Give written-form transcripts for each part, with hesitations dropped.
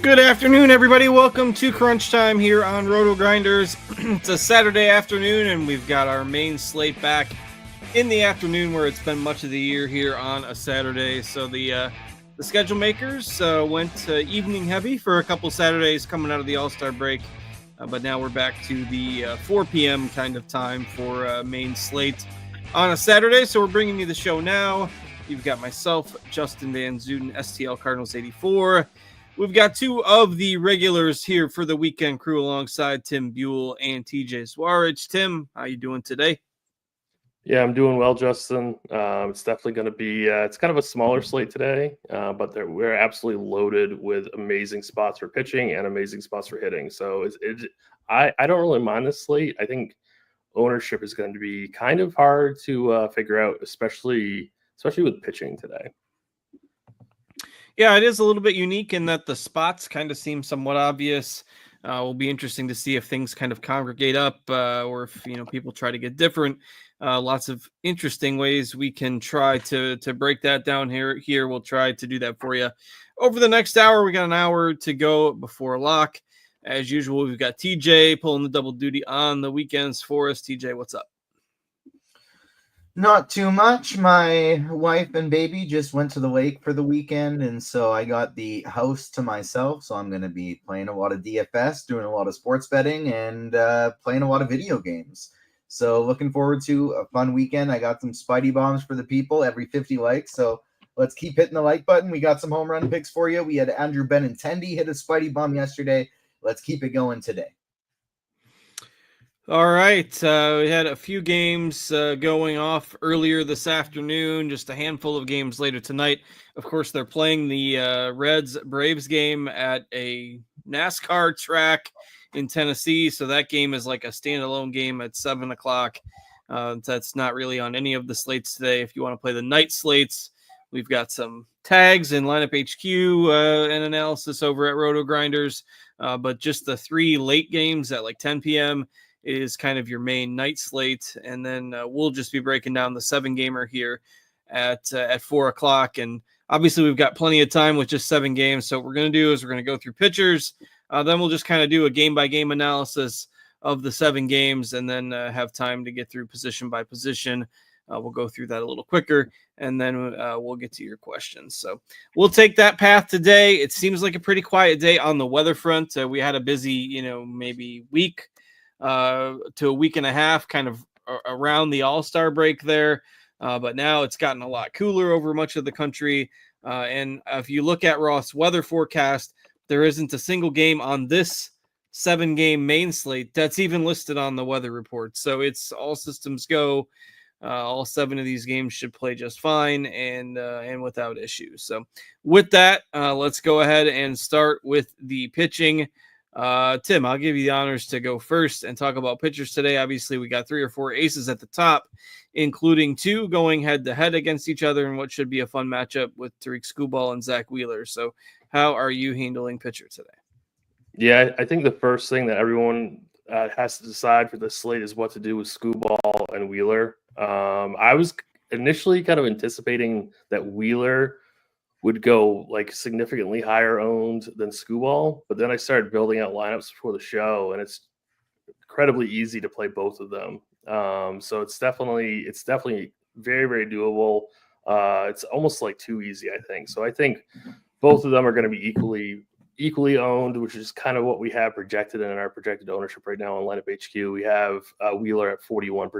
Good afternoon, everybody. Welcome to Crunch Time here on RotoGrinders. It's a Saturday afternoon, and we've got our main slate back in the afternoon, where it's been much of the year here on a Saturday. So the schedule makers went evening heavy for a couple Saturdays coming out of the All-Star break, but now we're back to the 4 p.m. kind of time for main slate on a Saturday. So we're bringing you the show now. You've got myself, Justin Van Zuden, STL Cardinals 84. We've got two of the regulars here for the weekend crew alongside Tim Buell and TJ Swarich. Tim, how you doing today? Yeah, I'm doing well, Justin. It's definitely going to be, it's kind of a smaller slate today, but we're absolutely loaded with amazing spots for pitching and amazing spots for hitting. So I don't really mind this slate. I think ownership is going to be kind of hard to figure out, especially with pitching today. Yeah, it is a little bit unique in that the spots kind of seem somewhat obvious. Will be interesting to see if things kind of congregate up or if, people try to get different. Lots of interesting ways we can try to break that down here. We'll try to do that for you over the next hour. We got an hour to go before lock. As usual, we've got TJ pulling the double duty on the weekends for us. TJ, what's up? Not too much. My wife and baby just went to the lake for the weekend, and so I got the house to myself. So I'm going to be playing a lot of DFS, doing a lot of sports betting, and playing a lot of video games. So looking forward to a fun weekend. I got some Spidey bombs for the people every 50 likes. So let's keep hitting the like button. We got some home run picks for you. We had Andrew Benintendi hit a Spidey bomb yesterday. Let's keep it going today. All right. We had a few games going off earlier this afternoon, just a handful of games later tonight. Of course, they're playing the Reds-Braves game at a NASCAR track in Tennessee. So that game is like a standalone game at 7 o'clock. That's not really on any of the slates today. If you want to play the night slates, we've got some tags and lineup HQ and analysis over at RotoGrinders. But just the three late games at like 10 p.m. is kind of your main night slate. And then we'll just be breaking down the 7-gamer here at 4 o'clock. And obviously we've got plenty of time with just 7 games. So what we're going to do is we're going to go through pitchers. Then we'll just kind of do a game-by-game analysis of the 7 games and then have time to get through position by position. We'll go through that a little quicker, and then we'll get to your questions. So we'll take that path today. It seems like a pretty quiet day on the weather front. We had a busy, maybe week to a week and a half kind of around the All-Star break there. But now it's gotten a lot cooler over much of the country. And if you look at Roth's weather forecast, there isn't a single game on this 7-game main slate that's even listed on the weather report. So it's all systems go. All 7 of these games should play just fine and without issues. So with that, let's go ahead and start with the pitching. Tim, I'll give you the honors to go first and talk about pitchers today. Obviously, we got 3 or 4 aces at the top, including 2 going head-to-head against each other in what should be a fun matchup with Tariq Skubal and Zach Wheeler. So how are you handling pitcher today? Yeah, I think the first thing that everyone has to decide for this slate is what to do with Skubal and Wheeler. I was initially kind of anticipating that Wheeler would go like significantly higher owned than Skubal, but then I started building out lineups before the show, and it's incredibly easy to play both of them. So it's definitely very, very doable. It's almost like too easy, I think. So I think both of them are going to be equally owned, which is kind of what we have projected in our projected ownership right now on lineup HQ. We have Wheeler at 41%,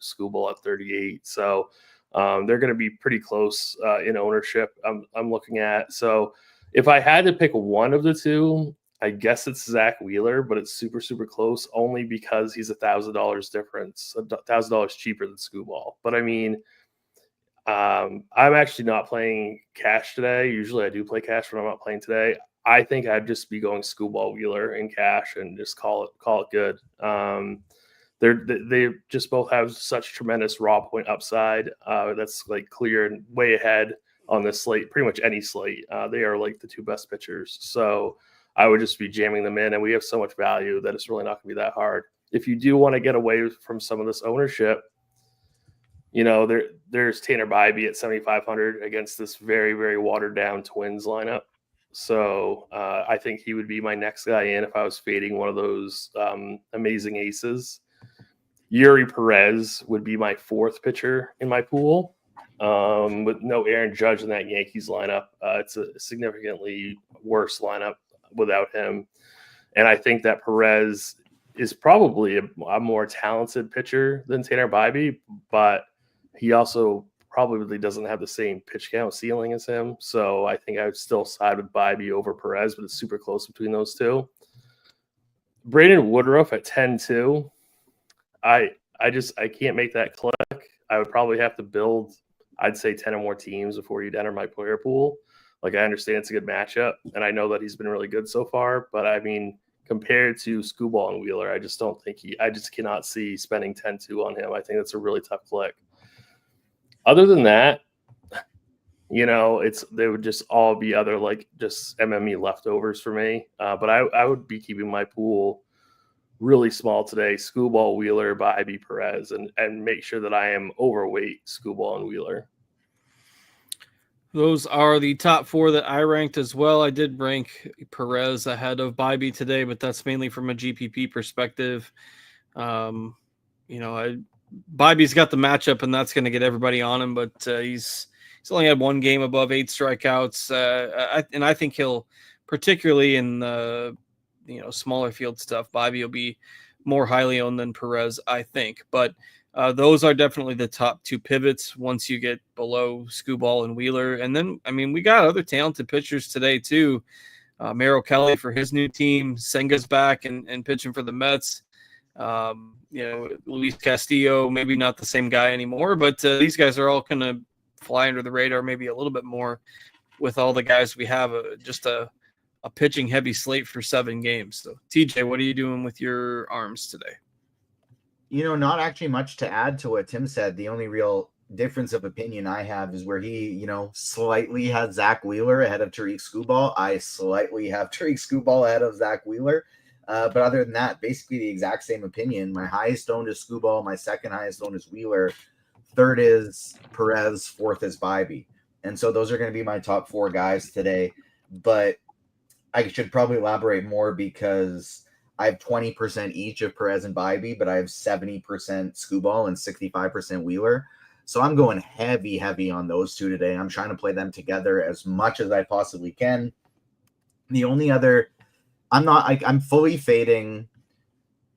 Skubal at 38%. So they're going to be pretty close in ownership. I'm looking at. So if I had to pick one of the two, I guess it's Zach Wheeler, but it's super, super close only because he's $1,000 difference, $1,000 cheaper than Skubal. But I mean, I'm actually not playing cash today. Usually I do play cash, but I'm not playing today. I think I'd just be going Skubal, Wheeler in cash and just call it good. They just both have such tremendous raw point upside. That's like clear and way ahead on this slate, pretty much any slate. They are like the 2 best pitchers. So I would just be jamming them in, and we have so much value that it's really not going to be that hard. If you do want to get away from some of this ownership, there's Tanner Bybee at 7,500 against this very, very watered down Twins lineup. So I think he would be my next guy in if I was fading one of those amazing aces. Yuri Perez would be my fourth pitcher in my pool. With no Aaron Judge in that Yankees lineup. It's a significantly worse lineup without him. And I think that Perez is probably a more talented pitcher than Tanner Bybee, but he also probably doesn't have the same pitch count ceiling as him. So I think I would still side with Bybee over Perez, but it's super close between those two. Braden Woodruff at 10-2. I can't make that click. I would probably have to build, I'd say 10 or more teams before you'd enter my player pool. Like, I understand it's a good matchup, and I know that he's been really good so far, but I mean, compared to Skubal and Wheeler, I just cannot see spending 10-2 on him. I think that's a really tough click. Other than that, they would just all be other just MME leftovers for me. But I would be keeping my pool really small today: Skubal, Wheeler, Bybee, Perez, and make sure that I am overweight Skubal and Wheeler. Those are the top four that I ranked as well. I did rank Perez ahead of Bybee today, but that's mainly from a GPP perspective. Bybee's got the matchup, and that's going to get everybody on him, but he's only had one game above 8 strikeouts. I think he'll, particularly in the smaller field stuff, Bybee will be more highly owned than Perez, I think. But those are definitely the top two pivots once you get below Skubal and Wheeler. And then, we got other talented pitchers today too. Merrill Kelly for his new team. Senga's back and pitching for the Mets. Luis Castillo, maybe not the same guy anymore, but these guys are all going to fly under the radar maybe a little bit more with all the guys we have. Just a pitching heavy slate for 7 games. So TJ, what are you doing with your arms today? Not actually much to add to what Tim said. The only real difference of opinion I have is where he, slightly had Zach Wheeler ahead of Tariq Skubal. I slightly have Tariq Skubal ahead of Zach Wheeler. But other than that, basically the exact same opinion. My highest owned is Skubal. My second highest owned is Wheeler. Third is Perez. Fourth is Bybee. And so those are going to be my top 4 guys today. But I should probably elaborate more because I have 20% each of Perez and Bybee, but I have 70% Skubal and 65% Wheeler. So I'm going heavy on those two today. I'm trying to play them together as much as I possibly can. The only other, I'm fully fading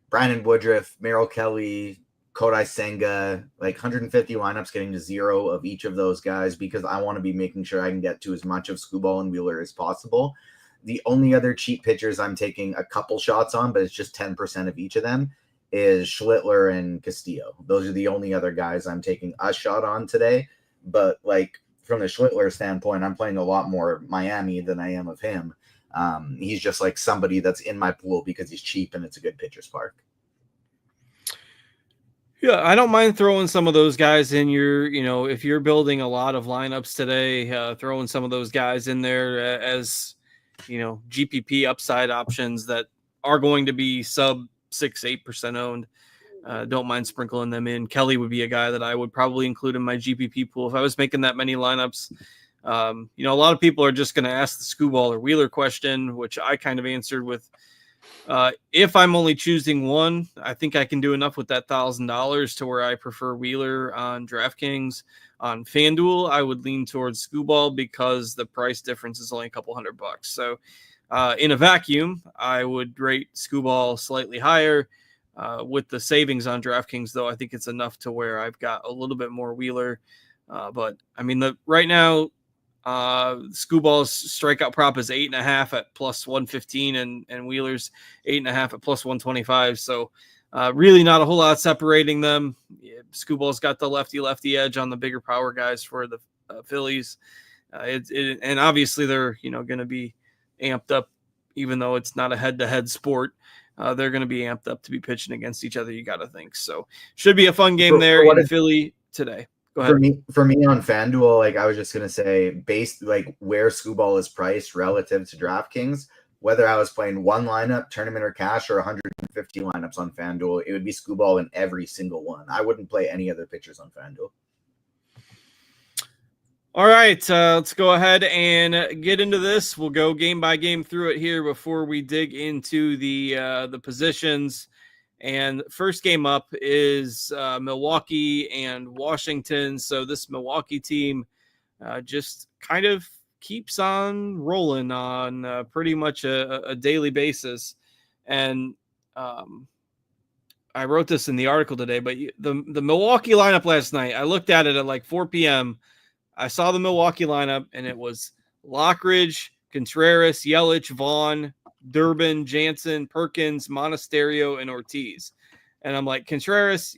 Brandon Woodruff, Merrill Kelly, Kodai Senga, 150 lineups getting to 0 of each of those guys because I want to be making sure I can get to as much of Skubal and Wheeler as possible. The only other cheap pitchers I'm taking a couple shots on, but it's just 10% of each of them, is Schlittler and Castillo. Those are the only other guys I'm taking a shot on today. But from the Schlittler standpoint, I'm playing a lot more Miami than I am of him. He's just somebody that's in my pool because he's cheap and it's a good pitcher's park. Yeah, I don't mind throwing some of those guys in your, if you're building a lot of lineups today, throwing some of those guys in there as GPP upside options that are going to be sub 6-8% owned. Don't mind sprinkling them in. Kelly would be a guy that I would probably include in my GPP pool if I was making that many lineups. A lot of people are just going to ask the Skubal or Wheeler question, which I kind of answered with, if I'm only choosing one, I think I can do enough with that $1,000 to where I prefer Wheeler on Draftkings. On FanDuel, I would lean towards Skubal because the price difference is only a couple $100. So in a vacuum, I would rate Skubal slightly higher. With the savings on Draftkings, though, I think it's enough to where I've got a little bit more Wheeler. But right now, Skubal's strikeout prop is 8.5 at plus 115 and Wheeler's 8.5 at plus 125. So really not a whole lot separating them. Skubal's got the lefty edge on the bigger power guys for the Phillies. And obviously they're, going to be amped up, even though it's not a head-to-head sport. They're going to be amped up to be pitching against each other, you got to think. So should be a fun game there in Philly today. Go ahead. For me on FanDuel, I was just going to say, based where Skubal is priced relative to DraftKings, whether I was playing one lineup, tournament or cash, or 150 lineups on FanDuel, it would be Skubal in every single one. I wouldn't play any other pitchers on FanDuel. All right, let's go ahead and get into this. We'll go game by game through it here before we dig into the positions. And first game up is Milwaukee and Washington. So this Milwaukee team just kind of keeps on rolling on pretty much a daily basis. And I wrote this in the article today, but the Milwaukee lineup last night, I looked at it at like 4 p.m. I saw the Milwaukee lineup, and it was Lockridge, Contreras, Yelich, Vaughn, Durbin, Jansen, Perkins, Monasterio, and Ortiz. And I'm like, Contreras,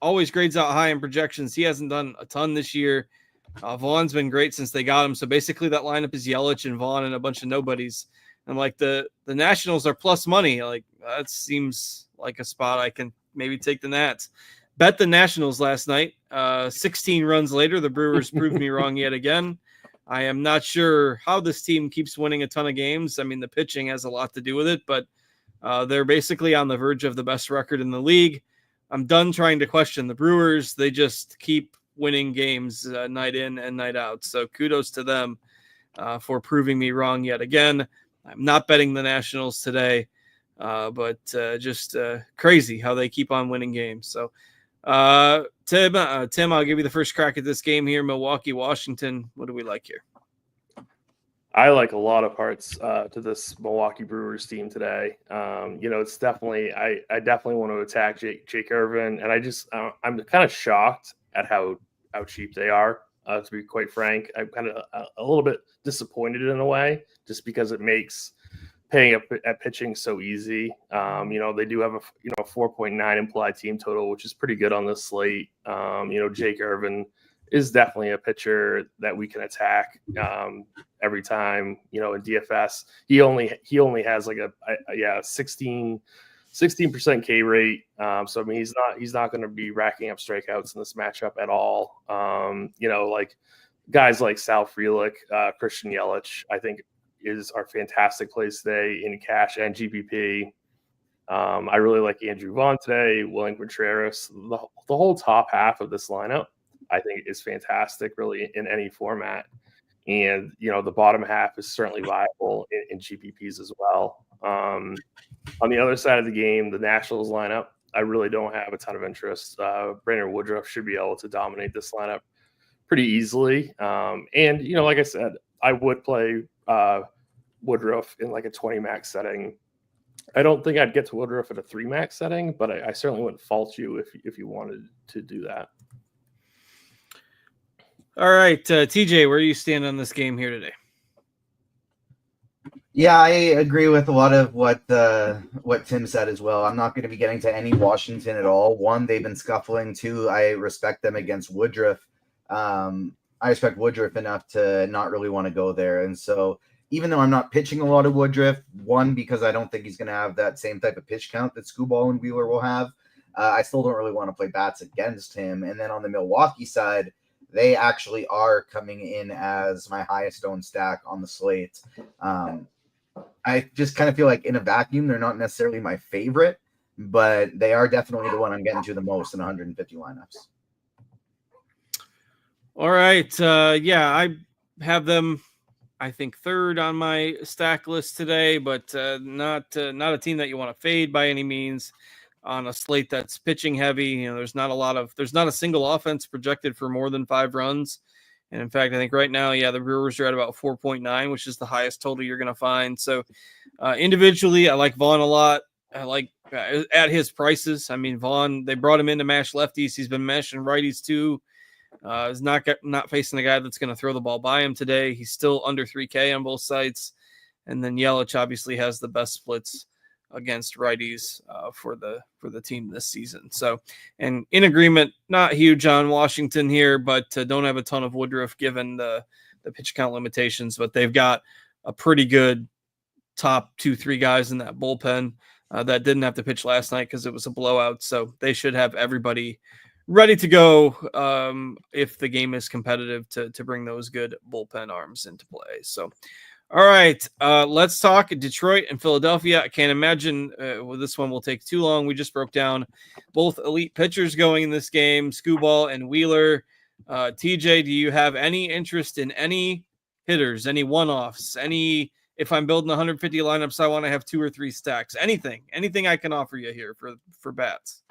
always grades out high in projections. He hasn't done a ton this year. Vaughn's been great since they got him. So basically that lineup is Yelich and Vaughn and a bunch of nobodies. And like the Nationals are plus money. Like that seems like a spot I can maybe take the Nats. Bet the Nationals last night. 16 runs later, the Brewers proved me wrong yet again. I am not sure how this team keeps winning a ton of games. I mean, the pitching has a lot to do with it, but they're basically on the verge of the best record in the league. I'm done trying to question the Brewers. They just keep winning games night in and night out. So kudos to them for proving me wrong yet again. I'm not betting the Nationals today, but just crazy how they keep on winning games. So Tim, I'll give you the first crack at this game here. Milwaukee, Washington. What do we like here? I like a lot of parts to this Milwaukee Brewers team today. It's definitely I definitely want to attack Jake Irvin, and I'm kind of shocked at how cheap they are. To be quite frank, I'm kind of a little bit disappointed in a way, just because it makes paying up at pitching so easy. They do have a 4.9 implied team total, which is pretty good on this slate. Jake Irvin is definitely a pitcher that we can attack every time. In DFS, he only has like a 16% K rate. So I mean, he's not going to be racking up strikeouts in this matchup at all. Like guys like Sal Frelick, Christian Yelich, I think are fantastic plays today in cash and GPP. I really like Andrew Vaughn today, William Contreras. The whole top half of this lineup, I think, is fantastic, really, in any format. And, the bottom half is certainly viable in GPPs as well. On the other side of the game, the Nationals lineup, I really don't have a ton of interest. Brandon Woodruff should be able to dominate this lineup pretty easily. And, like I said, I would play Woodruff in like a 20 max setting. I don't think I'd get to Woodruff at a 3 max setting, but I certainly wouldn't fault you if you wanted to do that. All right, TJ, where do you stand on this game here today? Yeah, I agree with a lot of what Tim said as well. I'm not going to be getting to any Washington at all. One, they've been scuffling. Two, I respect them against Woodruff. I respect Woodruff enough to not really want to go there. And so even though I'm not pitching a lot of Woodruff, one, because I don't think he's going to have that same type of pitch count that Skubal and Wheeler will have, I still don't really want to play bats against him. And then on the Milwaukee side, they actually are coming in as my highest owned stack on the slate. I just kind of feel like in a vacuum, they're not necessarily my favorite, but they are definitely the one I'm getting to the most in 150 lineups. All right. I have them, I think, third on my stack list today, but not a team that you want to fade by any means on a slate that's pitching heavy. There's not a single offense projected for more than 5 runs. And in fact, I think right now, the Brewers are at about 4.9, which is the highest total you're going to find. So individually, I like Vaughn a lot. I like at his prices. I mean, Vaughn, they brought him in to mash lefties. He's been mashing righties too. Is not facing the guy that's going to throw the ball by him today. He's still under 3K on both sides. And then Yelich obviously has the best splits against righties for the team this season. So, and in agreement, not huge on Washington here, but don't have a ton of Woodruff given the pitch count limitations. But they've got a pretty good top 2-3 guys in that bullpen that didn't have to pitch last night because it was a blowout. So they should have everybody ready to go if the game is competitive to bring those good bullpen arms into play. So, all right, let's talk Detroit and Philadelphia. I can't imagine this one will take too long. We just broke down both elite pitchers going in this game, Skubal and Wheeler. TJ, do you have any interest in any hitters, any one-offs, if I'm building 150 lineups, I want to have 2 or 3 stacks, anything I can offer you here for bats?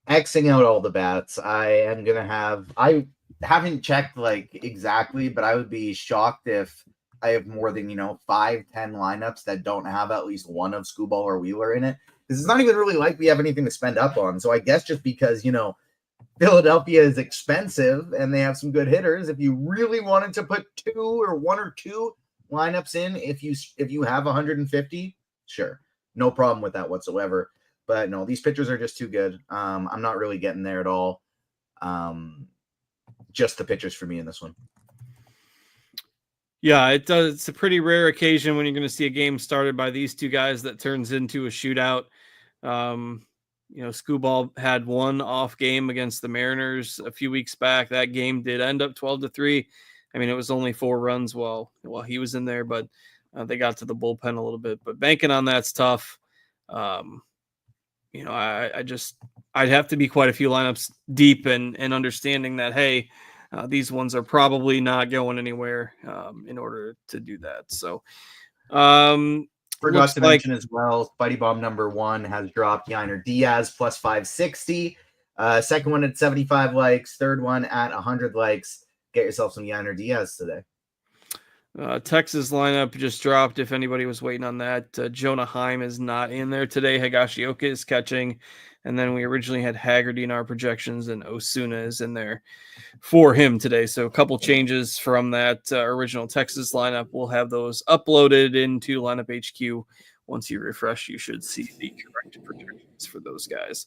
Xing out all the bats. I haven't checked exactly, but I would be shocked if I have more than 5-10 lineups that don't have at least one of Skubal or Wheeler in it. This is not even really like we have anything to spend up on. So I guess just because Philadelphia is expensive and they have some good hitters, if you really wanted to put 1 or 2 lineups in, if you have 150, sure, no problem with that whatsoever. But no, these pitchers are just too good. I'm not really getting there at all. Just the pitchers for me in this one. Yeah, it does. It's a pretty rare occasion when you're going to see a game started by these two guys that turns into a shootout. Skubal had one off game against the Mariners a few weeks back. That game did end up 12-3. I mean, it was only 4 runs while he was in there, but they got to the bullpen a little bit. But banking on that's tough. I'd have to be quite a few lineups deep and understanding that, hey, these ones are probably not going anywhere in order to do that. So, forgot to mention as well, Spidey Bomb number 1 has dropped Yainer Diaz plus 560. Second one at 75 likes. Third one at 100 likes. Get yourself some Yainer Diaz today. Texas lineup just dropped. If anybody was waiting on that, Jonah Heim is not in there today. Higashioka is catching. And then we originally had Haggerty in our projections, and Osuna is in there for him today. So a couple changes from that original Texas lineup. We'll have those uploaded into Lineup HQ. Once you refresh, you should see the correct projections for those guys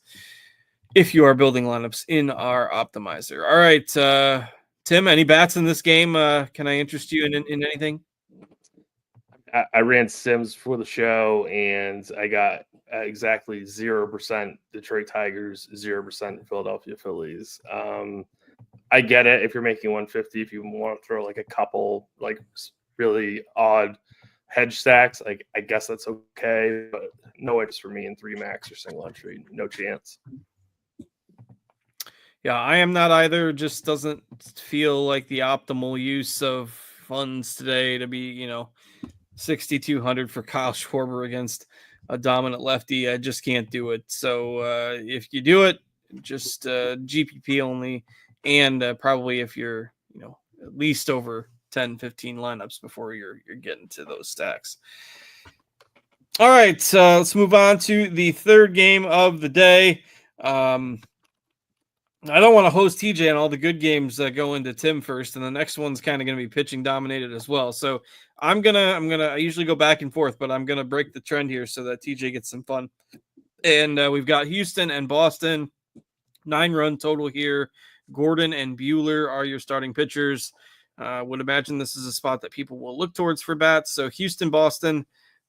if you are building lineups in our optimizer. All right, Tim, any bats in this game? Can I interest you in anything? I ran Sims for the show, and I got exactly 0% Detroit Tigers, 0% Philadelphia Phillies. I get it if you're making 150, if you want to throw like a couple like really odd hedge stacks, like I guess that's okay, but no interest for me in 3 max or single entry, no chance. Yeah, I am not either. Just doesn't feel like the optimal use of funds today to be, 6,200 for Kyle Schwarber against a dominant lefty. I just can't do it. So if you do it, just GPP only, and probably if you're, at least over 10, 15 lineups before you're getting to those stacks. All right, let's move on to the third game of the day. I don't want to host TJ and all the good games go into Tim first, and the next one's kind of going to be pitching dominated as well. So I usually go back and forth, but I'm gonna break the trend here so that TJ gets some fun. And we've got Houston and Boston, 9-run total here. Gordon and Buehler are your starting pitchers. Would imagine this is a spot that people will look towards for bats. So Houston, Boston.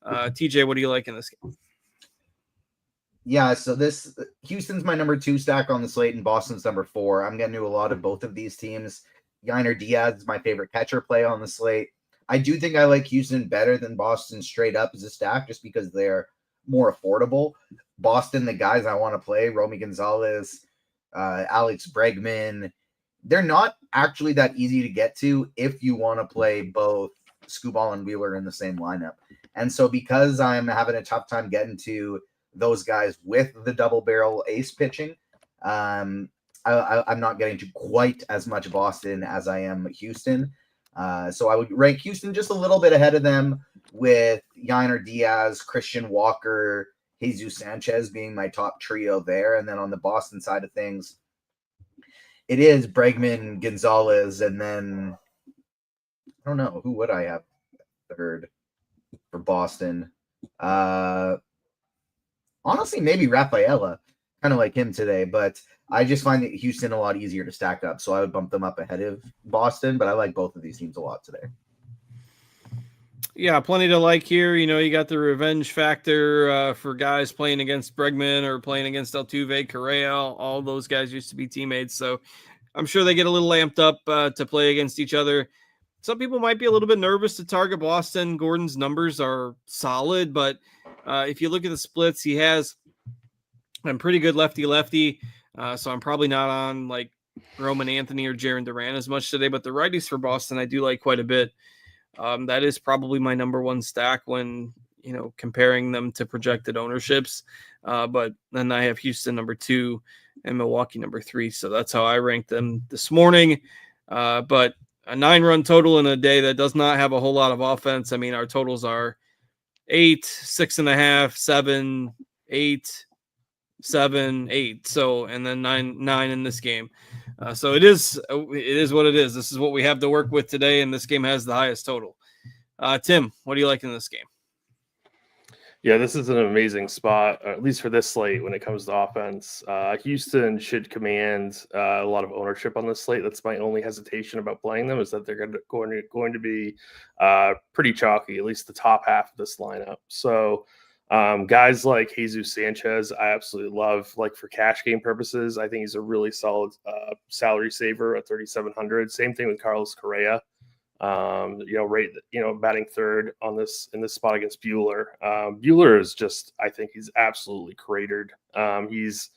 TJ, what do you like in this game? Yeah, so Houston's my number 2 stack on the slate, and Boston's number 4. I'm getting to a lot of both of these teams. Yainer Diaz is my favorite catcher play on the slate. I do think I like Houston better than Boston straight up as a stack, just because they're more affordable. Boston, the guys I want to play, Romy Gonzalez, Alex Bregman, they're not actually that easy to get to if you want to play both Skubal and Wheeler in the same lineup. And so because I'm having a tough time getting to those guys with the double barrel ace pitching, I'm not getting to quite as much Boston as I am Houston. So I would rank Houston just a little bit ahead of them, with Yainer Diaz, Christian Walker, Jesus Sanchez being my top trio there. And then on the Boston side of things, it is Bregman, Gonzalez, and then I don't know, who would I have third for Boston? Honestly, maybe Rafaela, kind of like him today, but I just find that Houston a lot easier to stack up, so I would bump them up ahead of Boston, but I like both of these teams a lot today. Yeah, plenty to like here. You got the revenge factor for guys playing against Bregman or playing against Altuve, Correa. All those guys used to be teammates, so I'm sure they get a little amped up to play against each other. Some people might be a little bit nervous to target Boston. Gordon's numbers are solid, but if you look at the splits, he has a pretty good lefty-lefty. So I'm probably not on like Roman Anthony or Jaren Duran as much today, but the righties for Boston I do like quite a bit. That is probably my number one stack when comparing them to projected ownerships. But then I have Houston number 2 and Milwaukee number 3. So that's how I ranked them this morning. But a 9-run total in a day that does not have a whole lot of offense. I mean, our totals are 8, 6.5, 7, 8, 7, 8. So, and then 9 in this game. So it is what it is. This is what we have to work with today. And this game has the highest total. Tim, what do you like in this game? Yeah, this is an amazing spot, at least for this slate when it comes to offense. Houston should command a lot of ownership on this slate. That's my only hesitation about playing them, is that they're going to be pretty chalky, at least the top half of this lineup. So guys like Jesus Sanchez, I absolutely love. Like for cash game purposes, I think he's a really solid salary saver at 3,700. Same thing with Carlos Correa. Batting third in this spot against Bueller. Bueller is just, I think he's absolutely cratered. He's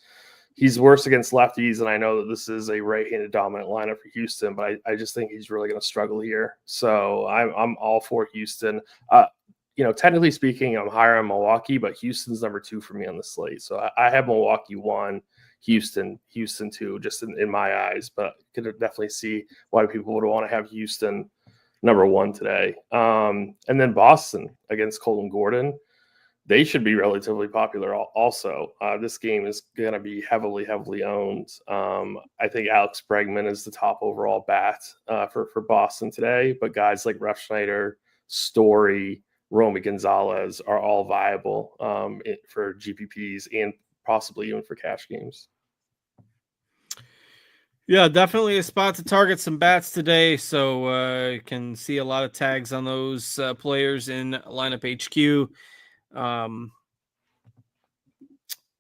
worse against lefties, and I know that this is a right-handed dominant lineup for Houston, but I just think he's really going to struggle here. So I'm all for Houston. Technically speaking, I'm higher on Milwaukee, but Houston's number 2 for me on the slate. So I have Milwaukee 1, Houston 2, just in my eyes, but could definitely see why people would want to have Houston number 1 today. And then Boston against Colton Gordon. They should be relatively popular also. This game is going to be heavily owned. I think Alex Bregman is the top overall bat for Boston today, but guys like Refsnyder, Story, Romy Gonzalez are all viable for GPPs and possibly even for cash games. Yeah, definitely a spot to target some bats today. So you can see a lot of tags on those players in lineup HQ.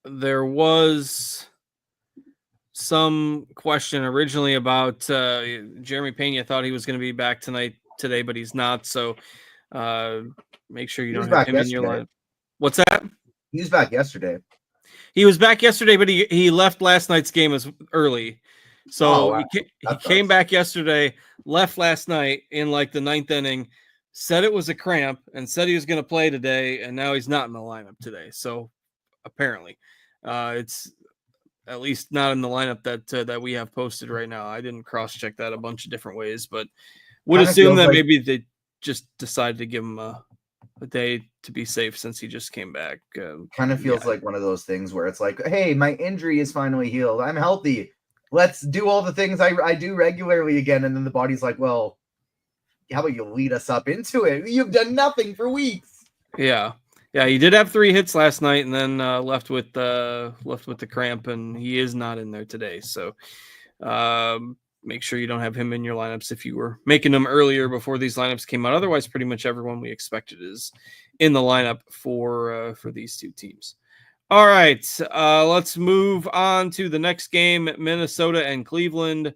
There was some question originally about Jeremy Pena. Thought he was going to be back today, but he's not. So make sure you don't have him in your lineup. What's that? He was back yesterday. He was back yesterday, but he left last night's game as early. So wow. he came back yesterday, left last night in like the 9th inning, said it was a cramp, and said he was going to play today, and now he's not in the lineup today. So apparently, it's at least not in the lineup that we have posted right now. I didn't cross-check that a bunch of different ways, but would assume that maybe they just decided to give him a day to be safe since he just came back. Kind of feels like one of those things where it's like, hey, my injury is finally healed. I'm healthy. Let's do all the things I do regularly again. And then the body's like, well, how about you lead us up into it? You've done nothing for weeks. Yeah. He did have 3 hits last night, and then left with the cramp, and he is not in there today. So make sure you don't have him in your lineups if you were making them earlier before these lineups came out. Otherwise, pretty much everyone we expected is in the lineup for these 2 teams. All right, let's move on to the next game, Minnesota and Cleveland.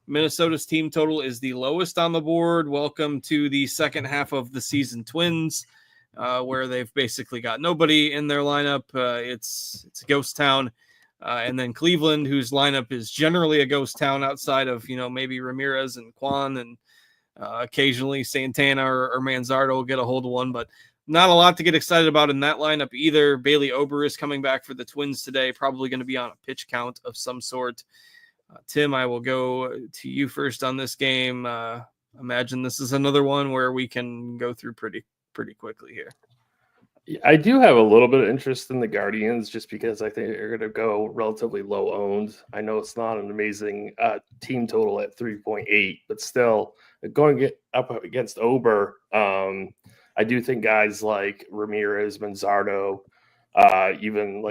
Minnesota's team total is the lowest on the board. Welcome to the second half of the season, Twins, where they've basically got nobody in their lineup. It's a ghost town. And then Cleveland, whose lineup is generally a ghost town outside of, maybe Ramirez and Kwan, and occasionally Santana or Manzardo will get a hold of one, but not a lot to get excited about in that lineup either. Bailey Ober is coming back for the Twins today, probably going to be on a pitch count of some sort. Tim, I will go to you first on this game. Imagine this is another one where we can go through pretty quickly here. I do have a little bit of interest in the Guardians just because I think they're going to go relatively low owned. I know it's not an amazing team total at 3.8, but still going up against Ober. I do think guys like Ramirez, Manzardo, even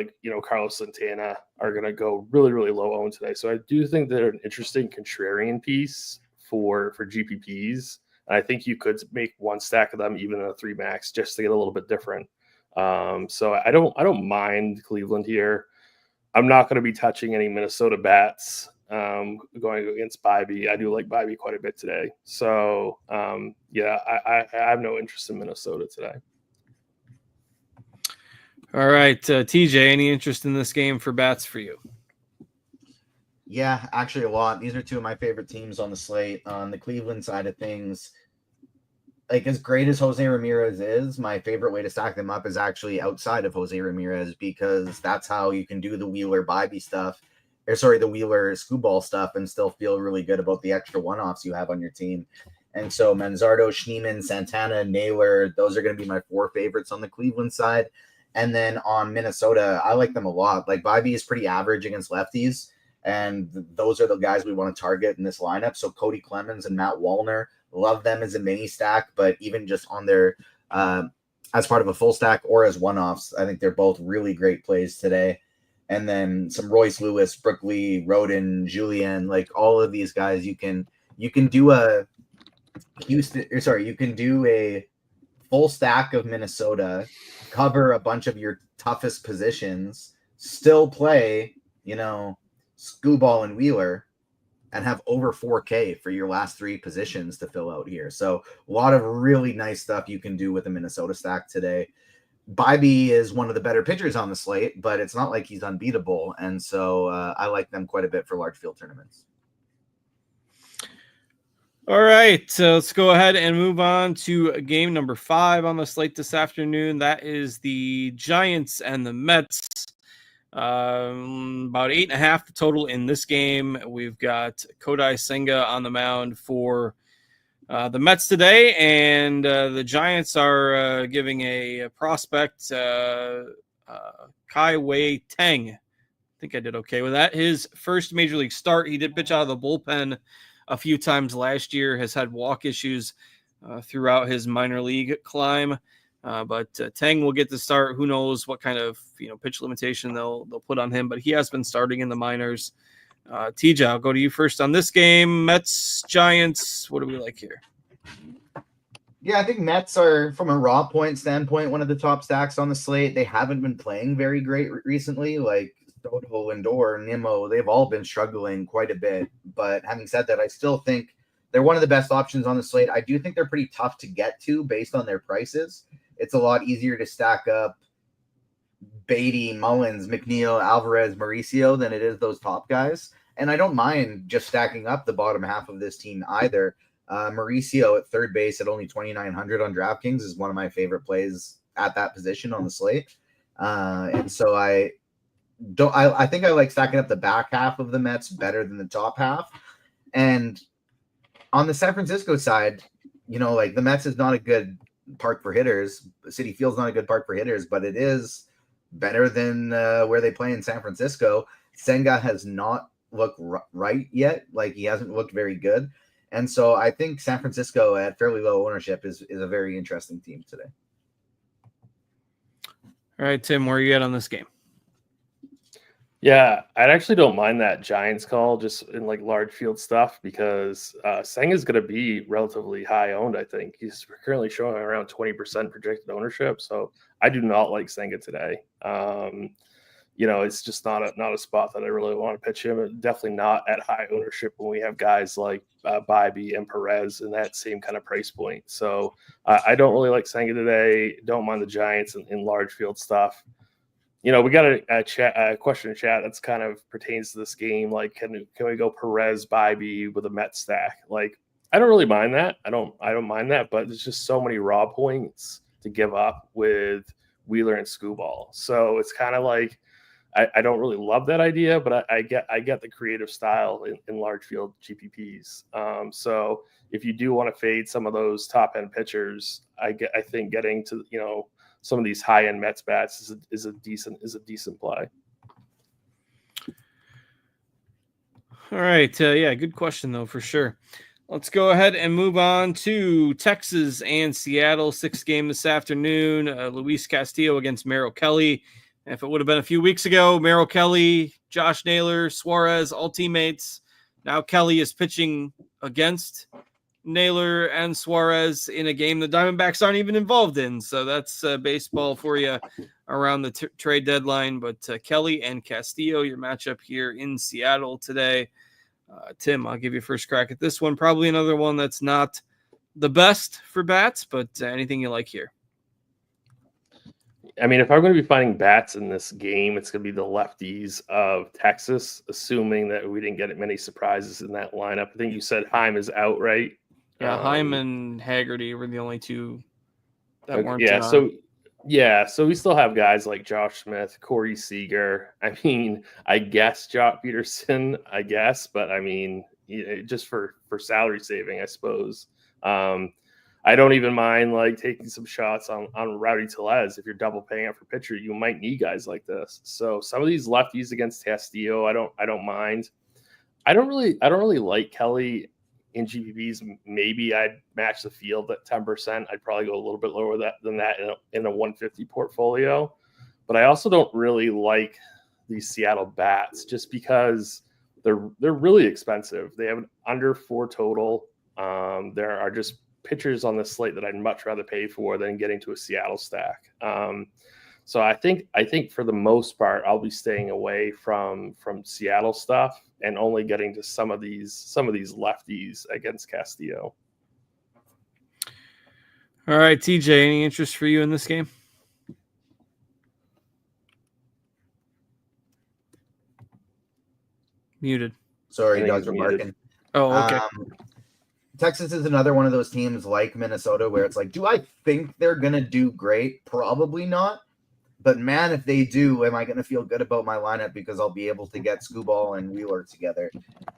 Carlos Santana are going to go really, really low owned today. So I do think they're an interesting contrarian piece for GPPs. And I think you could make one stack of them even in a 3 max just to get a little bit different. So I don't mind Cleveland here. I'm not going to be touching any Minnesota bats going against Bybee. I do like Bybee quite a bit today. So I have no interest in Minnesota today. All right, TJ, any interest in this game for bats for you? Yeah, actually a lot. These are two of my favorite teams on the slate. On the Cleveland side of things, like as great as Jose Ramirez is, my favorite way to stack them up is actually outside of Jose Ramirez, because that's how you can do the Wheeler Bybee stuff, the Wheeler Screwball stuff, and still feel really good about the extra one-offs you have on your team. And so Manzardo, Schneemann, Santana, Naylor, those are going to be my 4 favorites on the Cleveland side. And then on Minnesota, I like them a lot. Like Bybee is pretty average against lefties, and those are the guys we want to target in this lineup. So Cody Clemens and Matt Wallner, love them as a mini stack, but even just on their as part of a full stack or as one-offs, I think they're both really great plays today. And then some Royce Lewis, Brookley, Rodin, Julian, like all of these guys, you can do a full stack of Minnesota, cover a bunch of your toughest positions, still play, Screwball and Wheeler, and have over 4K for your last 3 positions to fill out here. So a lot of really nice stuff you can do with the Minnesota stack today. Bybee is one of the better pitchers on the slate, but it's not like he's unbeatable. And so I like them quite a bit for large field tournaments. All right, so let's go ahead and move on to game number 5 on the slate this afternoon. That is the Giants and the Mets. About 8.5 the total in this game. We've got Kodai Senga on the mound for the Mets today, and the Giants are giving a prospect, Kai Wei Teng. I think I did okay with that. His first major league start. He did pitch out of the bullpen a few times last year, has had walk issues throughout his minor league climb. But Tang will get the start. Who knows what kind of pitch limitation they'll put on him, but he has been starting in the minors. TJ, I'll go to you first on this game. Mets, Giants, what do we like here? Yeah, I think Mets are, from a raw point standpoint, one of the top stacks on the slate. They haven't been playing very great recently. Like Soto, Lindor, Nimmo, they've all been struggling quite a bit. But having said that, I still think they're one of the best options on the slate. I do think they're pretty tough to get to based on their prices. It's a lot easier to stack up Beatty, Mullins, McNeil, Alvarez, Mauricio than it is those top guys. And I don't mind just stacking up the bottom half of this team either. Mauricio at third base at only 2,900 on DraftKings is one of my favorite plays at that position on the slate. And so I think I like stacking up the back half of the Mets better than the top half. And on the San Francisco side, like the Mets is not a good park for hitters. Citi Field's not a good park for hitters, but it is better than where they play in San Francisco. Senga has not looked right yet. Like he hasn't looked very good. And so I think San Francisco at fairly low ownership is a very interesting team today. All right, Tim, where are you at on this game? Yeah, I actually don't mind that Giants call just in like large field stuff because Senga's going to be relatively high owned. I think he's currently showing around 20% projected ownership. So I do not like Senga today. It's just not a spot that I really want to pitch him. Definitely not at high ownership when we have guys like Bybee and Perez in that same kind of price point. So I don't really like Senga today. Don't mind the Giants in large field stuff. We got a question in chat that's kind of pertains to this game. Like, can we go Perez, Bybee with a Met stack? Like, I don't really mind that. I don't mind that, but there's just so many raw points to give up with Wheeler and Screwball. So it's kind of like I don't really love that idea, but I get the creative style in large field GPPs. So if you do want to fade some of those top end pitchers, I think getting to some of these high end Mets bats is a decent play. All right, good question though for sure. Let's go ahead and move on to Texas and Seattle. 6th game this afternoon. Luis Castillo against Merrill Kelly. If it would have been a few weeks ago, Merrill Kelly, Josh Naylor, Suarez, all teammates. Now Kelly is pitching against Naylor and Suarez in a game the Diamondbacks aren't even involved in. So that's baseball for you around the trade deadline. But Kelly and Castillo, your matchup here in Seattle today. Tim, I'll give you first crack at this one. Probably another one that's not the best for bats, but anything you like here. I mean, if I'm going to be finding bats in this game, it's going to be the lefties of Texas, assuming that we didn't get many surprises in that lineup. I think you said Heim is out, right? Yeah, Heim and Haggerty were the only two that weren't. So we still have guys like Josh Smith, Corey Seager. I mean, I guess Jock Peterson, but I mean, just for salary saving, I suppose. I don't even mind like taking some shots on Rowdy Tellez. If you're double paying up for pitcher, you might need guys like this. So some of these lefties against Castillo, I don't mind. I don't really like Kelly in GPPs. Maybe I'd match the field at 10%. I'd probably go a little bit lower than that in a 150 portfolio. But I also don't really like these Seattle bats just because they're really expensive. They have an under 4 total. There are just pitchers on the slate that I'd much rather pay for than getting to a Seattle stack. So I think for the most part, I'll be staying away from Seattle stuff and only getting to some of these lefties against Castillo. All right, TJ, any interest for you in this game? Muted. Sorry, dogs were barking. Oh, okay. Texas is another one of those teams like Minnesota where it's like, do I think they're going to do great? Probably not. But man, if they do, am I going to feel good about my lineup because I'll be able to get Skubal and Wheeler together?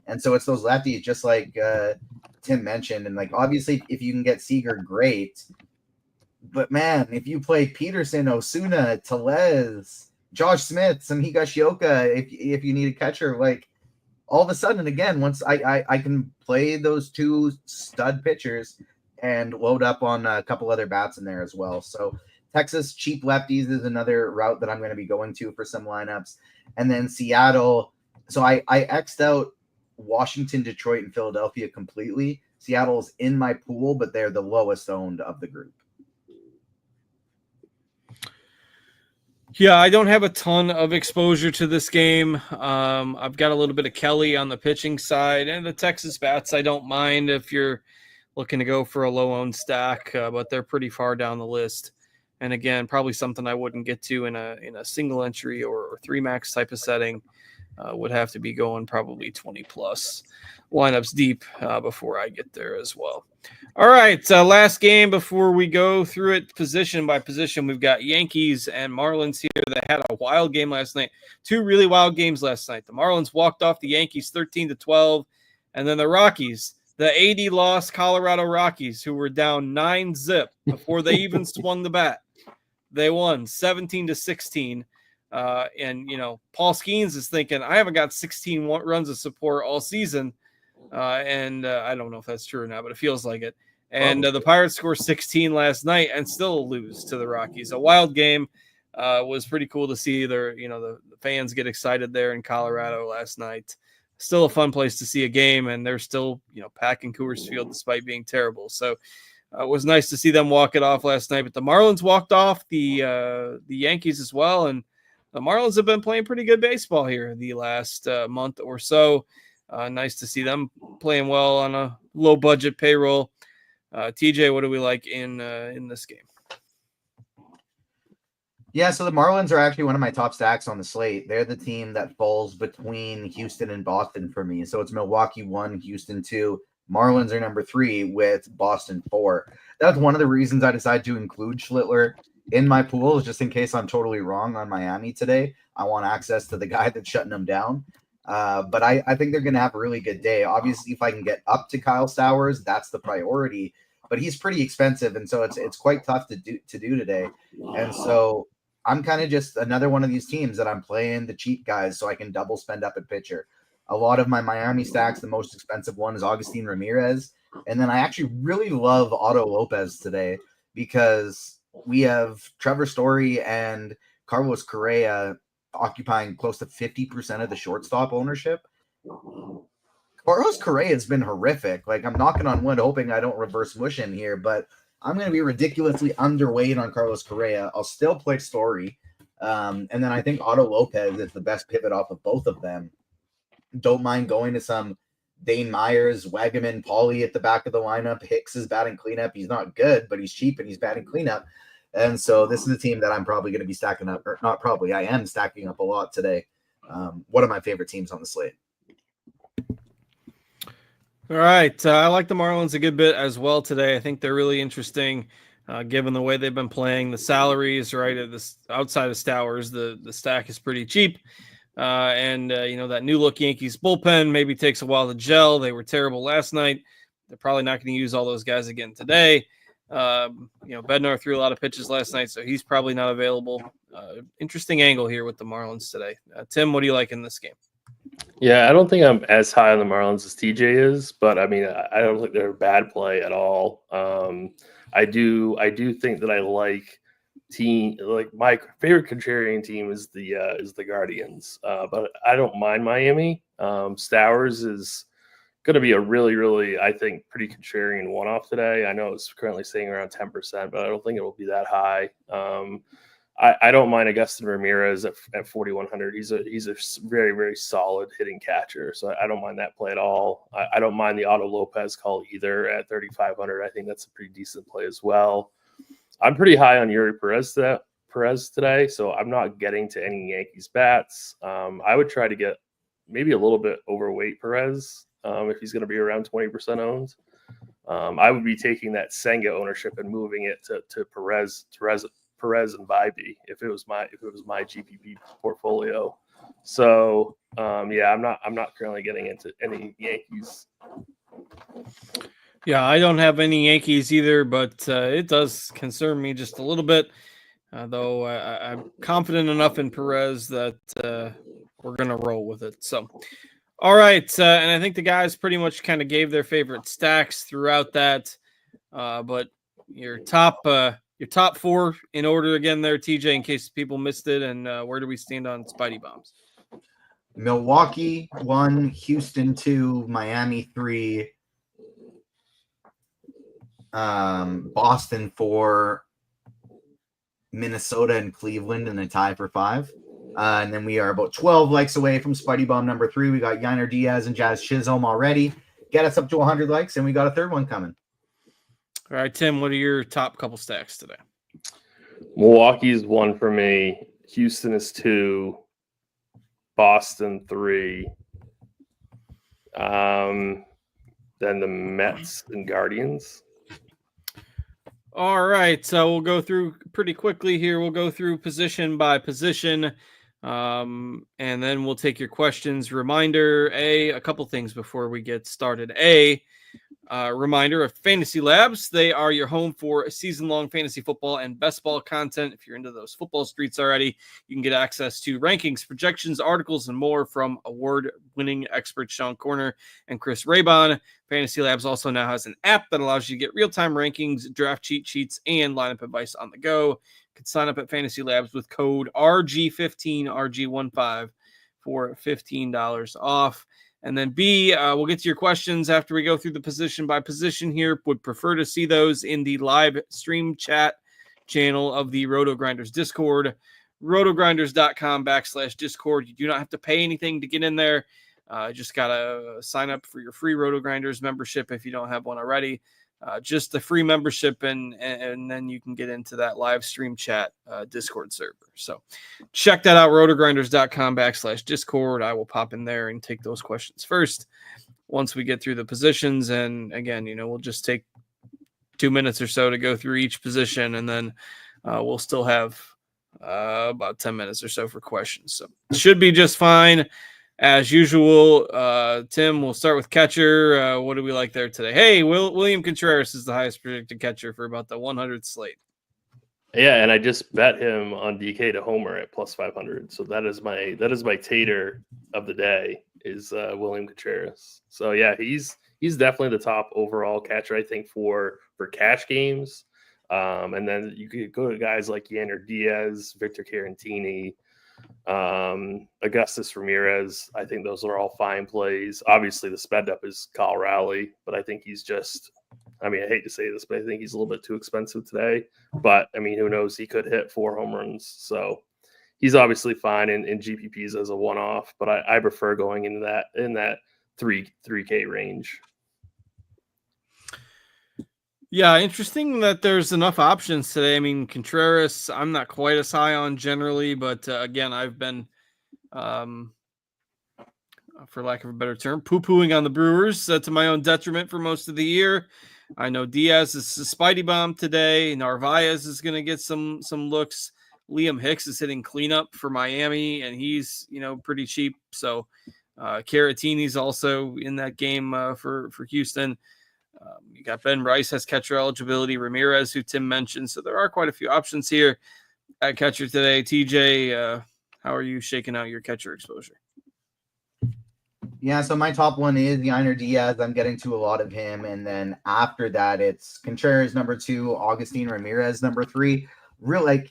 And so it's those lefties, just like Tim mentioned. And like, obviously, if you can get Seager, great. But man, if you play Peterson, Osuna, Tellez, Josh Smith, some Higashioka, if you need a catcher, like, all of a sudden, again, once I can play those two stud pitchers and load up on a couple other bats in there as well. So Texas cheap lefties is another route that I'm going to be going to for some lineups. And then Seattle. So I X'd out Washington, Detroit, and Philadelphia completely. Seattle's in my pool, but they're the lowest owned of the group. Yeah, I don't have a ton of exposure to this game. I've got a little bit of Kelly on the pitching side, and the Texas bats I don't mind if you're looking to go for a low-owned stack, but they're pretty far down the list. And again, probably something I wouldn't get to in a single entry or 3-max type of setting. Would have to be going probably 20-plus lineups deep before I get there as well. All right, last game before we go through it position by position. We've got Yankees and Marlins here. They had a wild game last night. 2 really wild games last night. The Marlins walked off the Yankees 13-12, and then the Rockies, the 80-loss Colorado Rockies, who were down 9-0 before they even swung the bat. They won 17-16. And, Paul Skeens is thinking, I haven't got 16 runs of support all season. And I don't know if that's true or not, but it feels like it. And the Pirates scored 16 last night and still lose to the Rockies. A wild game. Was pretty cool to see the fans get excited there in Colorado last night. Still a fun place to see a game, and they're still, packing Coors Field despite being terrible. So it was nice to see them walk it off last night. But the Marlins walked off the Yankees as well, and the Marlins have been playing pretty good baseball here the last month or so. Nice to see them playing well on a low-budget payroll. TJ, what do we like in this game? Yeah, so the Marlins are actually one of my top stacks on the slate. They're the team that falls between Houston and Boston for me. So it's Milwaukee 1, Houston 2. Marlins are number 3 with Boston 4. That's one of the reasons I decided to include Schlittler in my pool, just in case I'm totally wrong on Miami today. I want access to the guy that's shutting them down. But I think they're going to have a really good day. Obviously, if I can get up to Kyle Stowers, that's the priority. But he's pretty expensive, and so it's quite tough to do today. And so I'm kind of just another one of these teams that I'm playing the cheap guys so I can double spend up at pitcher. A lot of my Miami stacks, the most expensive one is Agustin Ramirez. And then I actually really love Otto Lopez today because we have Trevor Story and Carlos Correa occupying close to 50% of the shortstop ownership. Carlos Correa has been horrific. Like, I'm knocking on wood, hoping I don't reverse mush in here, but I'm going to be ridiculously underweight on Carlos Correa. I'll still play Story. And then I think Otto Lopez is the best pivot off of both of them. Don't mind going to some Dane Myers, Wagaman, Pauly at the back of the lineup. Hicks is batting cleanup. He's not good, but he's cheap and he's batting cleanup. And so this is a team that I'm probably going to be stacking up, or not probably, I am stacking up a lot today. One of my favorite teams on the slate. All right. I like the Marlins a good bit as well today. I think they're really interesting, given the way they've been playing. The salaries, right, at this outside of Stowers, the stack is pretty cheap. And that new look Yankees bullpen maybe takes a while to gel. They were terrible last night. They're probably not going to use all those guys again today. Bednar threw a lot of pitches last night, so he's probably not available. Interesting angle here with the Marlins today. Tim, what do you like in this game? Yeah, I don't think I'm as high on the Marlins as TJ is, but I mean, I don't think they're a bad play at all. I do think that I like my favorite contrarian team is the Guardians, but I don't mind Miami. Stowers is going to be a really, really, I think, pretty contrarian one-off today. I know it's currently staying around 10%, but I don't think it will be that high. I don't mind Augustin Ramirez at 4,100. He's a very, very solid hitting catcher, so I don't mind that play at all. I don't mind the Otto Lopez call either at 3,500. I think that's a pretty decent play as well. I'm pretty high on Yuri Perez today, so I'm not getting to any Yankees bats. I would try to get maybe a little bit overweight Perez if he's going to be around 20% owned. I would be taking that Senga ownership and moving it to Perez and Bybee if it was my GPP portfolio. So I'm not currently getting into any Yankees. Yeah, I don't have any Yankees either, but it does concern me just a little bit. Though I'm confident enough in Perez that we're gonna roll with it. So, all right, and I think the guys pretty much kind of gave their favorite stacks throughout that. But your top four in order again there, TJ, in case people missed it, and where do we stand on Spidey Bombs? Milwaukee 1, Houston 2, Miami 3, Boston 4, Minnesota and Cleveland in a tie for 5. And then we are about 12 likes away from Spidey Bomb number 3. We got Yiner Diaz and Jazz Chisholm already. Get us up to 100 likes, and we got a third one coming. All right, Tim, what are your top couple stacks today? Milwaukee's 1 for me. Houston is 2. Boston 3. Then the Mets and Guardians. All right, so we'll go through pretty quickly here. We'll go through position by position, and then we'll take your questions. Reminder, a couple things before we get started. Reminder of Fantasy Labs. They are your home for season-long fantasy football and best ball content. If you're into those football streets already, you can get access to rankings, projections, articles, and more from award-winning experts Sean Corner and Chris Raybon. Fantasy Labs also now has an app that allows you to get real-time rankings, draft cheat sheets, and lineup advice on the go. You can sign up at Fantasy Labs with code RG15, RG15 for $15 off. And then we'll get to your questions after we go through the position by position here. Would prefer to see those in the live stream chat channel of the RotoGrinders Discord, rotogrinders.com/Discord. You do not have to pay anything to get in there. Just got to sign up for your free RotoGrinders membership if you don't have one already. Just the free membership, and then you can get into that live stream chat Discord server. So check that out, rotogrinders.com/Discord. I will pop in there and take those questions first once we get through the positions. And again, we'll just take 2 minutes or so to go through each position, and then we'll still have about 10 minutes or so for questions. So it should be just fine. As usual, Tim, we'll start with catcher. What do we like there today? Hey, William Contreras is the highest predicted catcher for about the 100 slate. Yeah, and I just bet him on DK to homer at plus 500. So that is my tater of the day is William Contreras. So yeah, he's definitely the top overall catcher, I think, for cash games. And then you could go to guys like Yander Diaz, Victor Carantini, Augustus Ramirez. I think those are all fine plays. Obviously, the sped up is Kyle Rowley, but I think he's just, I hate to say this, but I think he's a little bit too expensive today. But who knows? He could hit 4 home runs. So he's obviously fine in GPPs as a one-off, but I prefer going in that 3K range. Yeah, interesting that there's enough options today. I mean, Contreras, I'm not quite as high on generally, but again, I've been, um, for lack of a better term, poo-pooing on the Brewers to my own detriment for most of the year. I know Diaz is a Spidey bomb today. Narvaez is going to get some looks. Liam Hicks is hitting cleanup for Miami, and he's pretty cheap. So Caratini's also in that game for Houston. You got Ben Rice has catcher eligibility. Ramirez, who Tim mentioned. So there are quite a few options here at catcher today. TJ, how are you shaking out your catcher exposure? Yeah, so my top one is Yainer Diaz. I'm getting to a lot of him. And then after that, it's Contreras number 2, Augustine Ramirez number 3.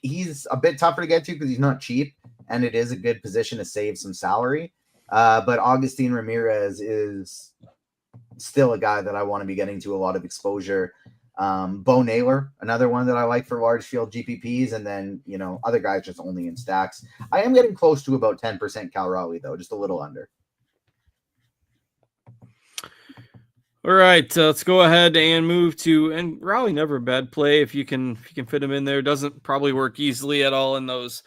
He's a bit tougher to get to because he's not cheap, and it is a good position to save some salary. But Augustine Ramirez is still a guy that I want to be getting to a lot of exposure. Bo Naylor, another one that I like for large field GPPs, and then other guys just only in stacks. I am getting close to about 10% Cal Raleigh though, just a little under. All right, let's go ahead and move to, and Raleigh never a bad play if you can fit him in there. Doesn't probably work easily at all in those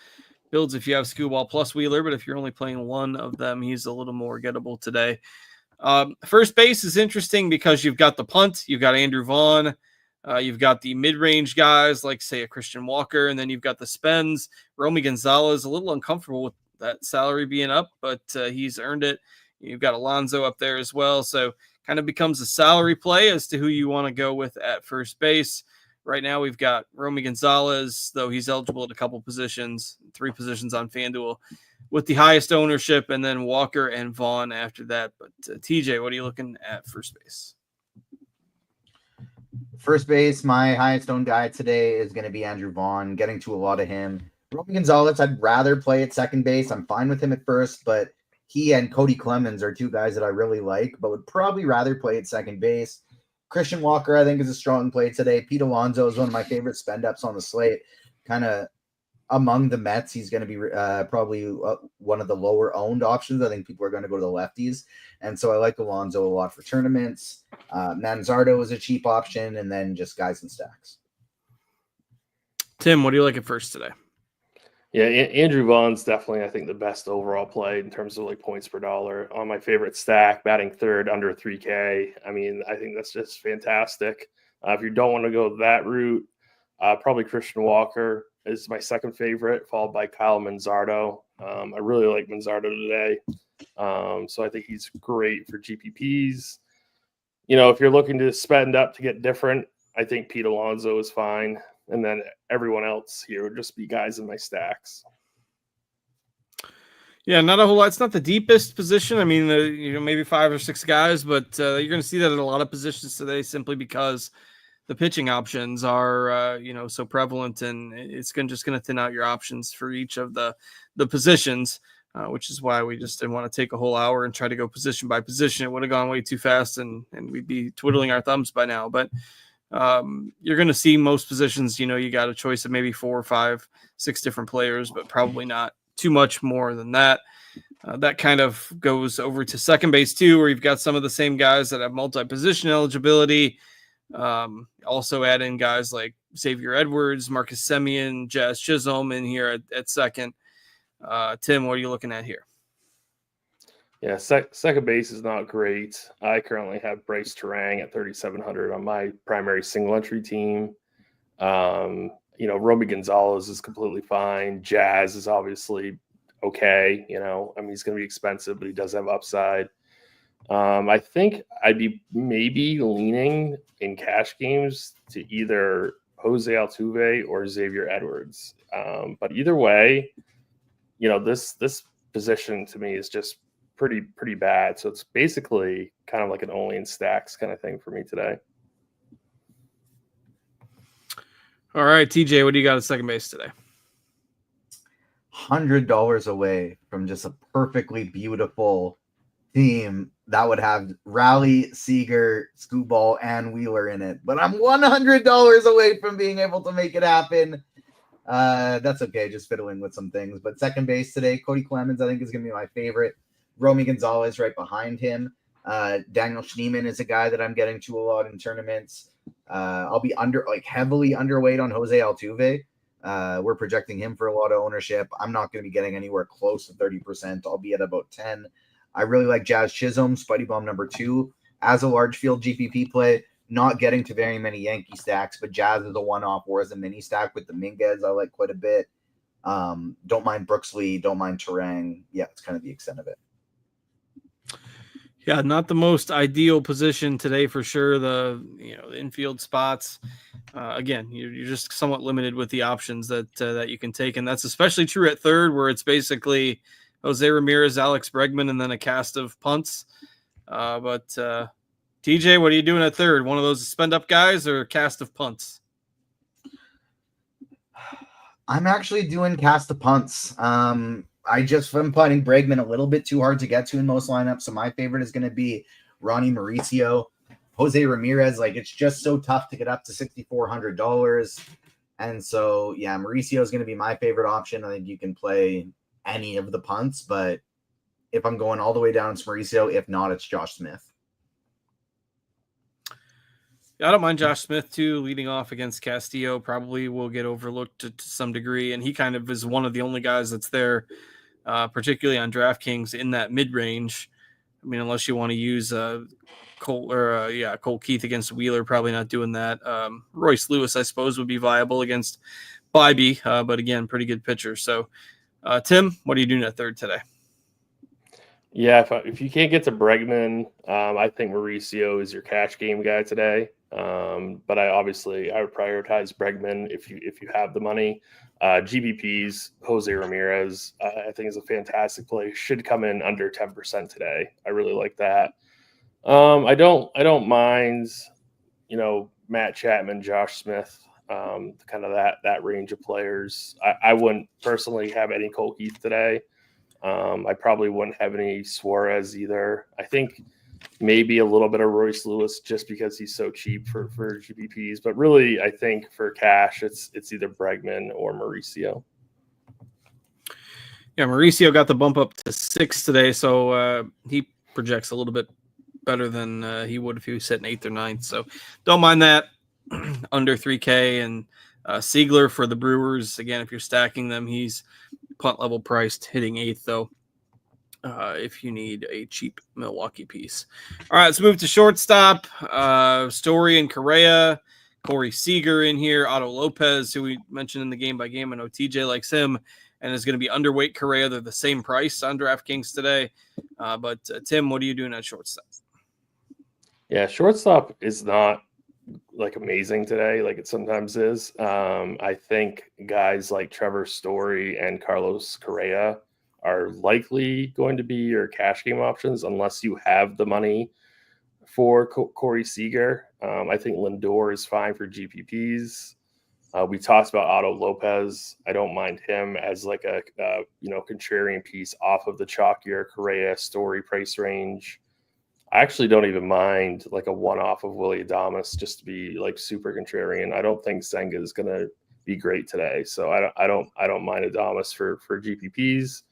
builds if you have Skewball plus Wheeler, but if you're only playing one of them, he's a little more gettable today. First base is interesting because you've got the punt, you've got Andrew Vaughn, you've got the mid-range guys like, say, a Christian Walker, and then you've got the spends. Romy Gonzalez, a little uncomfortable with that salary being up, but he's earned it. You've got Alonso up there as well, so kind of becomes a salary play as to who you want to go with at first base. Right now, we've got Romy Gonzalez, though he's eligible at a couple positions, 3 positions on FanDuel, with the highest ownership, and then Walker and Vaughn after that. But TJ, what are you looking at first base? First base, my highest owned guy today is going to be Andrew Vaughn, getting to a lot of him. Romy Gonzalez, I'd rather play at second base. I'm fine with him at first, but he and Cody Clemens are 2 guys that I really like, but would probably rather play at second base. Christian Walker, I think, is a strong play today. Pete Alonso is one of my favorite spend-ups on the slate. Kind of among the Mets, he's going to be probably one of the lower-owned options. I think people are going to go to the lefties, and so I like Alonso a lot for tournaments. Manzardo is a cheap option, and then just guys in stacks. Tim, what do you like at first today? Yeah, Andrew Vaughn's definitely, I think, the best overall play in terms of like points per dollar on my favorite stack, batting third under 3K. I mean, I think that's just fantastic. If you don't want to go that route, probably Christian Walker is my second favorite, followed by Kyle Manzardo. I really like Manzardo today. So I think he's great for GPPs. If you're looking to spend up to get different, I think Pete Alonso is fine. And then everyone else here would just be guys in my stacks. Yeah, not a whole lot. It's not the deepest position. I mean, maybe 5 or 6 guys, but you're going to see that in a lot of positions today simply because the pitching options are, so prevalent, and it's just going to thin out your options for each of the positions, which is why we just didn't want to take a whole hour and try to go position by position. It would have gone way too fast, and we'd be twiddling our thumbs by now. But you're going to see most positions, you got a choice of maybe 4 or 5, 6 different players, but probably not too much more than that. That kind of goes over to second base too, where you've got some of the same guys that have multi-position eligibility. Also add in guys like Xavier Edwards, Marcus Semien, Jazz Chisholm in here at second. Tim, what are you looking at here? Yeah, second base is not great. I currently have Bryce Terang at 3,700 on my primary single entry team. Romy Gonzalez is completely fine. Jazz is obviously okay. He's going to be expensive, but he does have upside. I think I'd be maybe leaning in cash games to either Jose Altuve or Xavier Edwards. But either way, this position to me is just pretty bad. So it's basically kind of like an only in stacks kind of thing for me today. All right, TJ, what do you got at second base today? $100 away from just a perfectly beautiful team that would have Raleigh, Seager, Skewball, and Wheeler in it. But I'm $100 away from being able to make it happen. That's okay, just fiddling with some things. But second base today, Cody Clemens, I think, is going to be my favorite. Romy Gonzalez right behind him. Daniel Schneemann is a guy that I'm getting to a lot in tournaments. I'll be heavily underweight on Jose Altuve. We're projecting him for a lot of ownership. I'm not going to be getting anywhere close to 30%. I'll be at about 10. I really like Jazz Chisholm, Spuddy Bomb number 2, as a large field GPP play. Not getting to very many Yankee stacks, but Jazz is a one-off, or as a mini stack with the Dominguez, I like quite a bit. Don't mind Brooks Lee, don't mind Terang. Yeah, it's kind of the extent of it. Yeah, not the most ideal position today for sure. The infield spots. Again, you're just somewhat limited with the options that you can take, and that's especially true at third, where it's basically Jose Ramirez, Alex Bregman, and then a cast of punts. But TJ, what are you doing at third? One of those spend up guys or a cast of punts? I'm actually doing cast of punts. I'm finding Bregman a little bit too hard to get to in most lineups, so my favorite is going to be Ronnie Mauricio. Jose Ramirez, it's just so tough to get up to $6,400. And so, yeah, Mauricio is going to be my favorite option. I think you can play any of the punts, but if I'm going all the way down, it's Mauricio. If not, it's Josh Smith. Yeah, I don't mind Josh Smith too, leading off against Castillo. Probably will get overlooked to some degree, and he kind of is one of the only guys that's there, particularly on DraftKings in that mid-range. I mean, unless you want to use Cole Keith against Wheeler, probably not doing that. Royce Lewis, I suppose, would be viable against Bybee, but again, pretty good pitcher. So, Tim, what are you doing at third today? Yeah, if you can't get to Bregman, I think Mauricio is your cash game guy today. But I would prioritize Bregman if you have the money. GBP's Jose Ramirez, I think is a fantastic play. Should come in under 10% today. I really like that. I don't mind, Matt Chapman, Josh Smith, kind of that range of players. I wouldn't personally have any Cole Keith today. I probably wouldn't have any Suarez either. I think maybe a little bit of Royce Lewis just because he's so cheap for GPPs. But really, I think for cash, it's either Bregman or Mauricio. Yeah, Mauricio got the bump up to 6 today, so he projects a little bit better than he would if he was sitting 8th or 9th. So don't mind that. Under 3K. And Siegler for the Brewers. Again, if you're stacking them, he's punt level priced, hitting 8th though. If you need a cheap Milwaukee piece. All right, let's move to shortstop. Story and Correa, Corey Seager in here, Otto Lopez, who we mentioned in the game by game. I know TJ likes him and is going to be underweight Correa. They're the same price on DraftKings today. But Tim, what are you doing at shortstop? Yeah, shortstop is not amazing today, like it sometimes is. I think guys like Trevor Story and Carlos Correa are likely going to be your cash game options unless you have the money for Corey Seager. I think Lindor is fine for GPPs. We talked about Otto Lopez. I don't mind him as a contrarian piece off of the chalkier Correa Story price range. I actually don't even mind a one-off of Willy Adames just to be super contrarian. I don't think Senga is going to be great today, so I don't mind Adames for GPPs.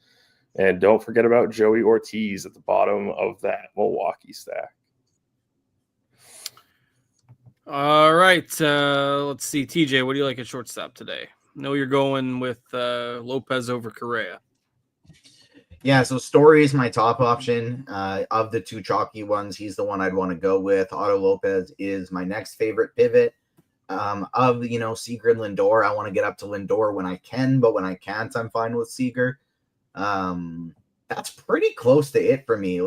And don't forget about Joey Ortiz at the bottom of that Milwaukee stack. All right. Let's see. TJ, what do you like at shortstop today? I know you're going with Lopez over Correa. Yeah, so Story is my top option. Of the two chalky ones, he's the one I'd want to go with. Otto Lopez is my next favorite pivot. Of Seager and Lindor, I want to get up to Lindor when I can, but when I can't, I'm fine with Seager. That's pretty close to it for me.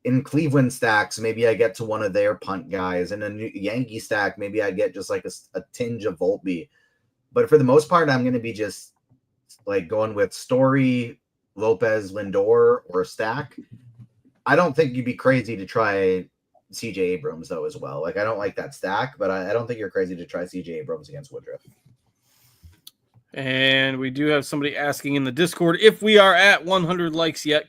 In Cleveland stacks, maybe I get to one of their punt guys. In a Yankee stack, maybe I get just a tinge of Volpe. But for the most part, I'm going to be just going with Story, Lopez, Lindor, or a stack. I don't think you'd be crazy to try CJ Abrams though as well. I don't like that stack, but I don't think you're crazy to try CJ Abrams against Woodruff. And we do have somebody asking in the Discord if we are at 100 likes yet, ?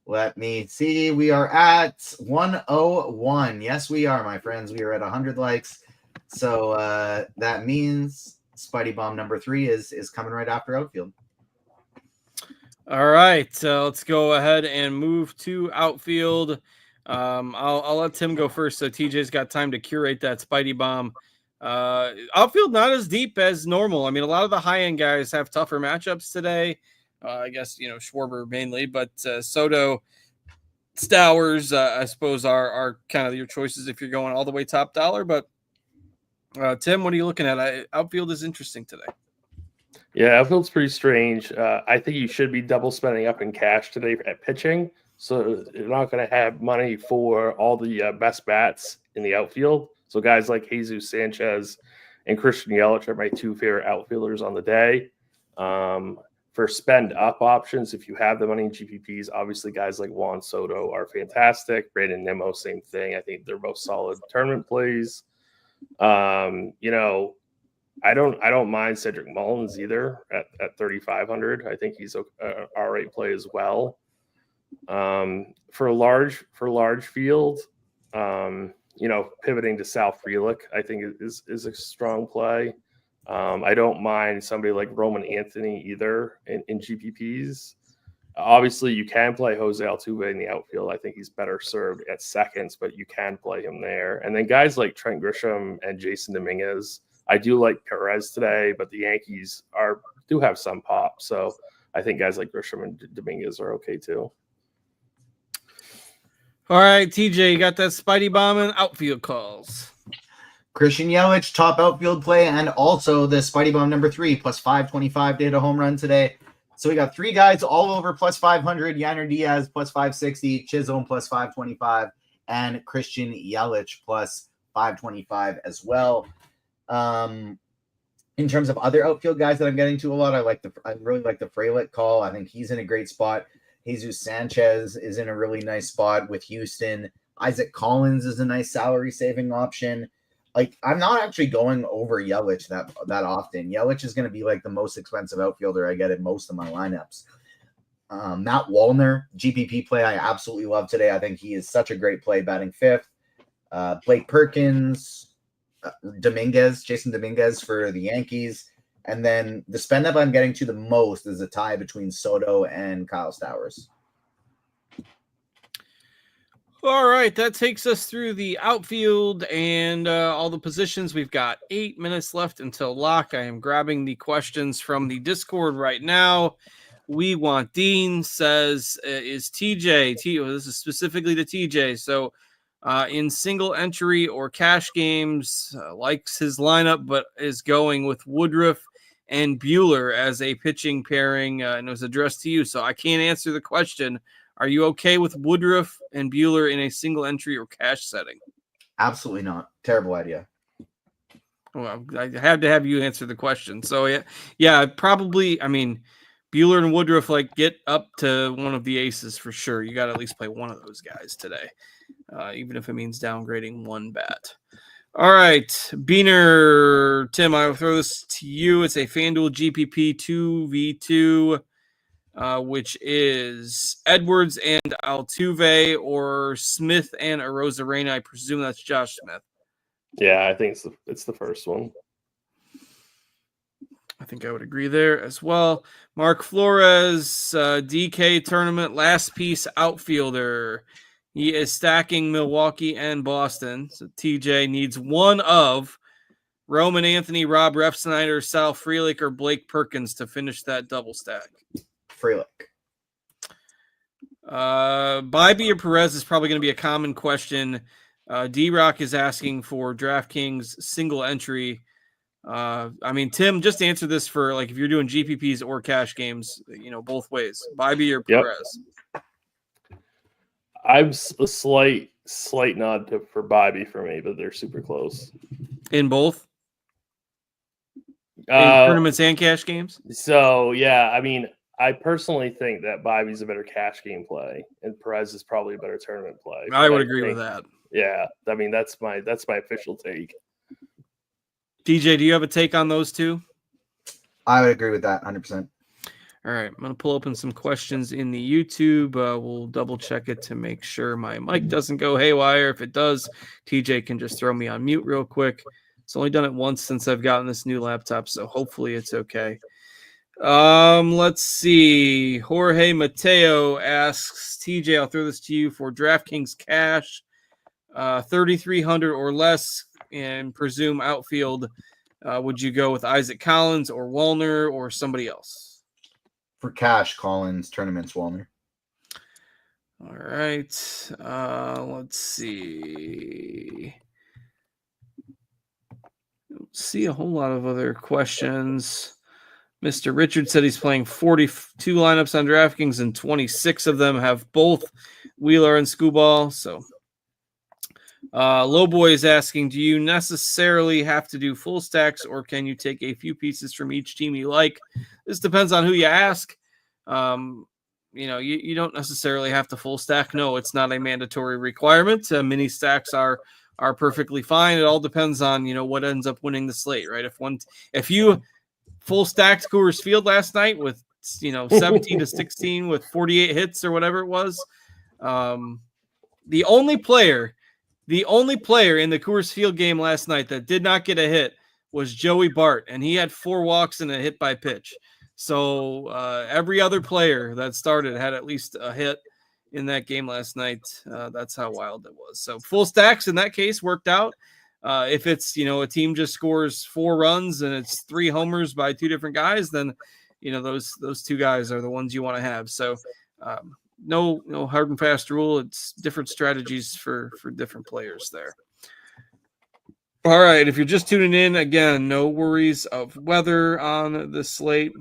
Let me see. We are at 101. Yes, we are, my friends. We are at 100 likes. So that means Spidey Bomb number 3 is coming right after outfield. All right. Let's go ahead and move to outfield. I'll let Tim go first. So TJ's got time to curate that Spidey bomb. Outfield not as deep as normal. I mean, a lot of the high end guys have tougher matchups today. I guess Schwarber mainly, but Soto, Stowers, I suppose are kind of your choices if you're going all the way top dollar. But Tim, what are you looking at? Outfield is interesting today. Yeah, outfield's pretty strange. I think you should be double spending up in cash today at pitching. So you're not going to have money for all the best bats in the outfield. So guys like Jesus Sanchez and Christian Yelich are my two favorite outfielders on the day. For spend up options, if you have the money in GPPs, obviously guys like Juan Soto are fantastic. Brandon Nimmo, same thing. I think they're both solid tournament plays. I don't mind Cedric Mullins either at 3,500. I think he's a all right play as well. For large field, pivoting to Sal Frelick, I think is a strong play. I don't mind somebody like Roman Anthony either in GPPs. Obviously, you can play Jose Altuve in the outfield. I think he's better served at seconds, but you can play him there. And then guys like Trent Grisham and Jason Dominguez. I do like Perez today, but the Yankees do have some pop. So I think guys like Grisham and Dominguez are okay too. All right, TJ, you got that Spidey bomb and outfield calls. Christian Yelich, top outfield play, and also the Spidey bomb number 3, plus 525 to hit a home run today. So we got 3 guys all over plus 500. Yainer Diaz plus 560, Chisholm plus 525, and Christian Yelich plus 525 as well. In terms of other outfield guys that I'm getting to a lot, I really like the Frelick call. I think he's in a great spot. Jesus Sanchez is in a really nice spot with Houston. Isaac Collins is a nice salary saving option. Like, I'm not actually going over Yelich that often. Yelich is going to be like the most expensive outfielder I get in most of my lineups. Matt Wallner, GPP play, I absolutely love today. I think he is such a great play, batting 5th. Blake Perkins, Jason Dominguez for the Yankees. And then the spend up I'm getting to the most is a tie between Soto and Kyle Stowers. All right, that takes us through the outfield and all the positions. We've got 8 minutes left until lock. I am grabbing the questions from the Discord right now. We Want Dean says, is TJ, this is specifically to TJ, so in single entry or cash games, likes his lineup, but is going with Woodruff and Buehler as a pitching pairing, and it was addressed to you, so I can't answer the question. Are you okay with Woodruff and Buehler in a single entry or cash setting? Absolutely not. Terrible idea. Well, I had to have you answer the question. So, yeah, probably, I mean, Buehler and Woodruff, get up to one of the aces for sure. You got to at least play one of those guys today, even if it means downgrading one bat. All right, Beaner, Tim, I will throw this to you. It's a FanDuel GPP 2v2, which is Edwards and Altuve or Smith and Arozarena. I presume that's Josh Smith. Yeah, I think it's the first one. I think I would agree there as well. Mark Flores, DK tournament, last piece outfielder. He is stacking Milwaukee and Boston. So TJ needs one of Roman Anthony, Rob Refsnyder, Sal Frelick, or Blake Perkins to finish that double stack. Frelick. Bybee or Perez is probably going to be a common question. D-Rock is asking for DraftKings single entry. I mean, Tim, just answer this for if you're doing GPPs or cash games, both ways. Bybee or Perez. I'm a slight nod for Bobby for me, but they're super close. In both? In tournaments and cash games? So, yeah, I mean, I personally think that Bobby's a better cash game play, and Perez is probably a better tournament play. I would agree with that. Yeah, I mean, that's my official take. DJ, do you have a take on those two? I would agree with that 100%. All right, I'm going to pull open some questions in the YouTube. We'll double check it to make sure my mic doesn't go haywire. If it does, TJ can just throw me on mute real quick. It's only done it once since I've gotten this new laptop, so hopefully it's okay. Let's see. Jorge Mateo asks, TJ, I'll throw this to you for DraftKings cash, 3,300 or less, and presume outfield. Would you go with Isaac Collins or Wallner or somebody else? For cash, Collins, tournaments, Wallner. All right. Let's see. Don't see a whole lot of other questions. Mr. Richard said he's playing 42 lineups on DraftKings, and 26 of them have both Wheeler and Skubal. So, Lowboy is asking, do you necessarily have to do full stacks, or can you take a few pieces from each team you like? This depends on who you ask. You don't necessarily have to full stack. No, it's not a mandatory requirement. Mini stacks are perfectly fine. It all depends on what ends up winning the slate, right? If you full stacked Coors Field last night with 17 to 16 with 48 hits or whatever it was. The only player in the Coors Field game last night that did not get a hit was Joey Bart, and he had 4 walks and a hit by pitch. So every other player that started had at least a hit in that game last night. That's how wild it was. So full stacks in that case worked out. If it's, a team just scores 4 runs and it's 3 homers by 2 different guys, then, those 2 guys are the ones you want to have. So no hard and fast rule. It's different strategies for different players there. All right. If you're just tuning in, again, no worries of weather on the slate.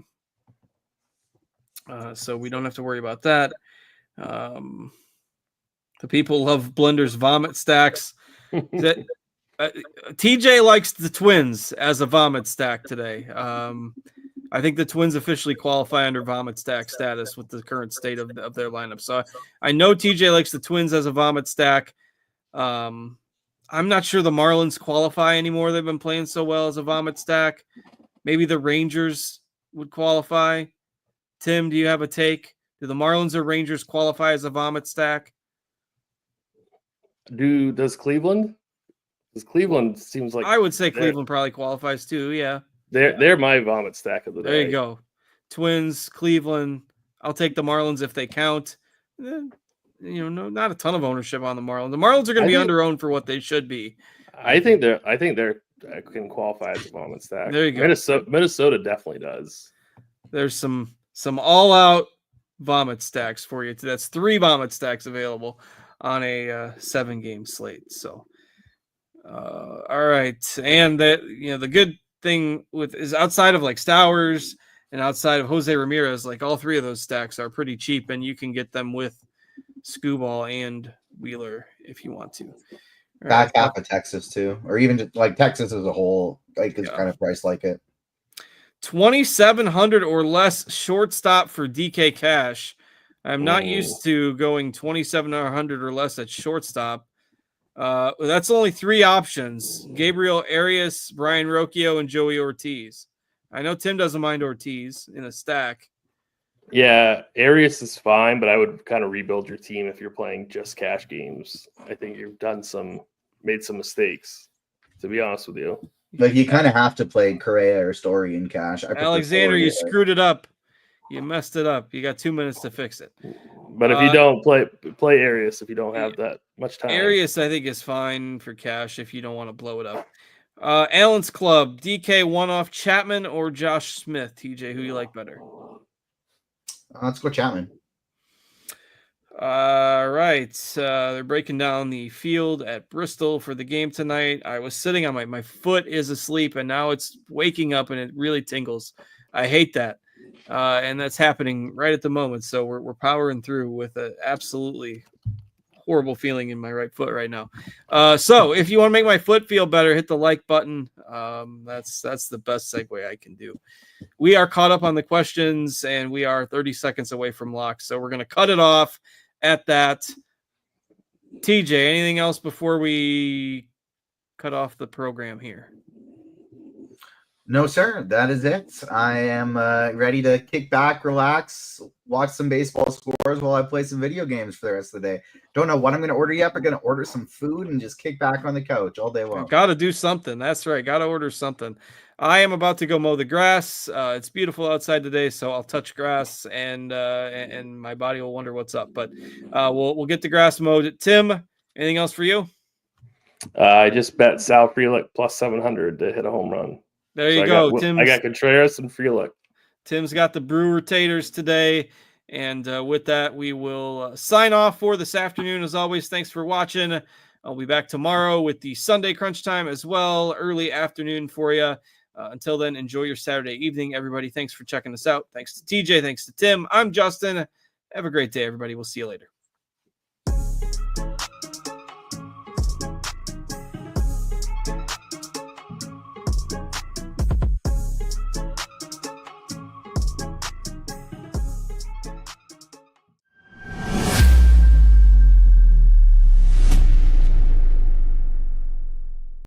So we don't have to worry about that. The people love Blender's vomit stacks. TJ likes the Twins as a vomit stack today. I think the Twins officially qualify under vomit stack status with the current state of their lineup. So I know TJ likes the Twins as a vomit stack. I'm not sure the Marlins qualify anymore. They've been playing so well as a vomit stack. Maybe the Rangers would qualify. Tim, do you have a take? Do the Marlins or Rangers qualify as a vomit stack? Does Cleveland? Because Cleveland seems like I would say Cleveland probably qualifies too. Yeah, they're my vomit stack of the day. There you go. Twins, Cleveland. I'll take the Marlins if they count. Not a ton of ownership on the Marlins. The Marlins are going to be under-owned for what they should be. I think they're can qualify as a vomit stack. There you go. Minnesota definitely does. There's some all-out vomit stacks for you. That's 3 vomit stacks available on a 7-game slate. So. All right. And that, the good thing is outside of like Stowers and outside of Jose Ramirez, like all 3 of those stacks are pretty cheap, and you can get them with Skubal and Wheeler if you want to. Back half of Texas too, or even just like Texas as a whole, like is kind of priced like it. 2,700 or less shortstop for DK Cash. I'm not used to going 2,700 or less at shortstop. That's only 3 options: Gabriel Arias, Brian Rocchio, and Joey Ortiz. I know Tim doesn't mind Ortiz in a stack. Yeah, Arias is fine, but I would kind of rebuild your team if you're playing just cash games. I think you've made some mistakes, to be honest with you. Like you kind of have to play Correa or Story in cash. Alexander, you screwed it up. You messed it up. You got 2 minutes to fix it. But if you don't play Arias, if you don't have that much time. Arias, I think, is fine for cash if you don't want to blow it up. Allen's Club, DK one-off Chapman or Josh Smith? TJ, who you like better? Let's go Chapman. All right. They're breaking down the field at Bristol for the game tonight. I was sitting on my foot is asleep, and now it's waking up, and it really tingles. I hate that. And that's happening right at the moment. So we're powering through with an absolutely horrible feeling in my right foot right now. So if you want to make my foot feel better, hit the like button. That's the best segue I can do. We are caught up on the questions, and we are 30 seconds away from lock. So we're going to cut it off at that. TJ, anything else before we cut off the program here? No, sir. That is it. I am ready to kick back, relax, watch some baseball scores while I play some video games for the rest of the day. Don't know what I'm going to order yet, but going to order some food and just kick back on the couch all day long. Got to do something. That's right. Got to order something. I am about to go mow the grass. It's beautiful outside today, so I'll touch grass and my body will wonder what's up. But we'll get the grass mowed. Tim, anything else for you? I just bet Sal Frelick plus 700 to hit a home run. There you go. I got Contreras and Frelick. Tim's got the Brewer Taters today. And with that, we will sign off for this afternoon. As always, thanks for watching. I'll be back tomorrow with the Sunday crunch time as well, early afternoon for you. Until then, enjoy your Saturday evening, everybody. Thanks for checking us out. Thanks to TJ. Thanks to Tim. I'm Justin. Have a great day, everybody. We'll see you later.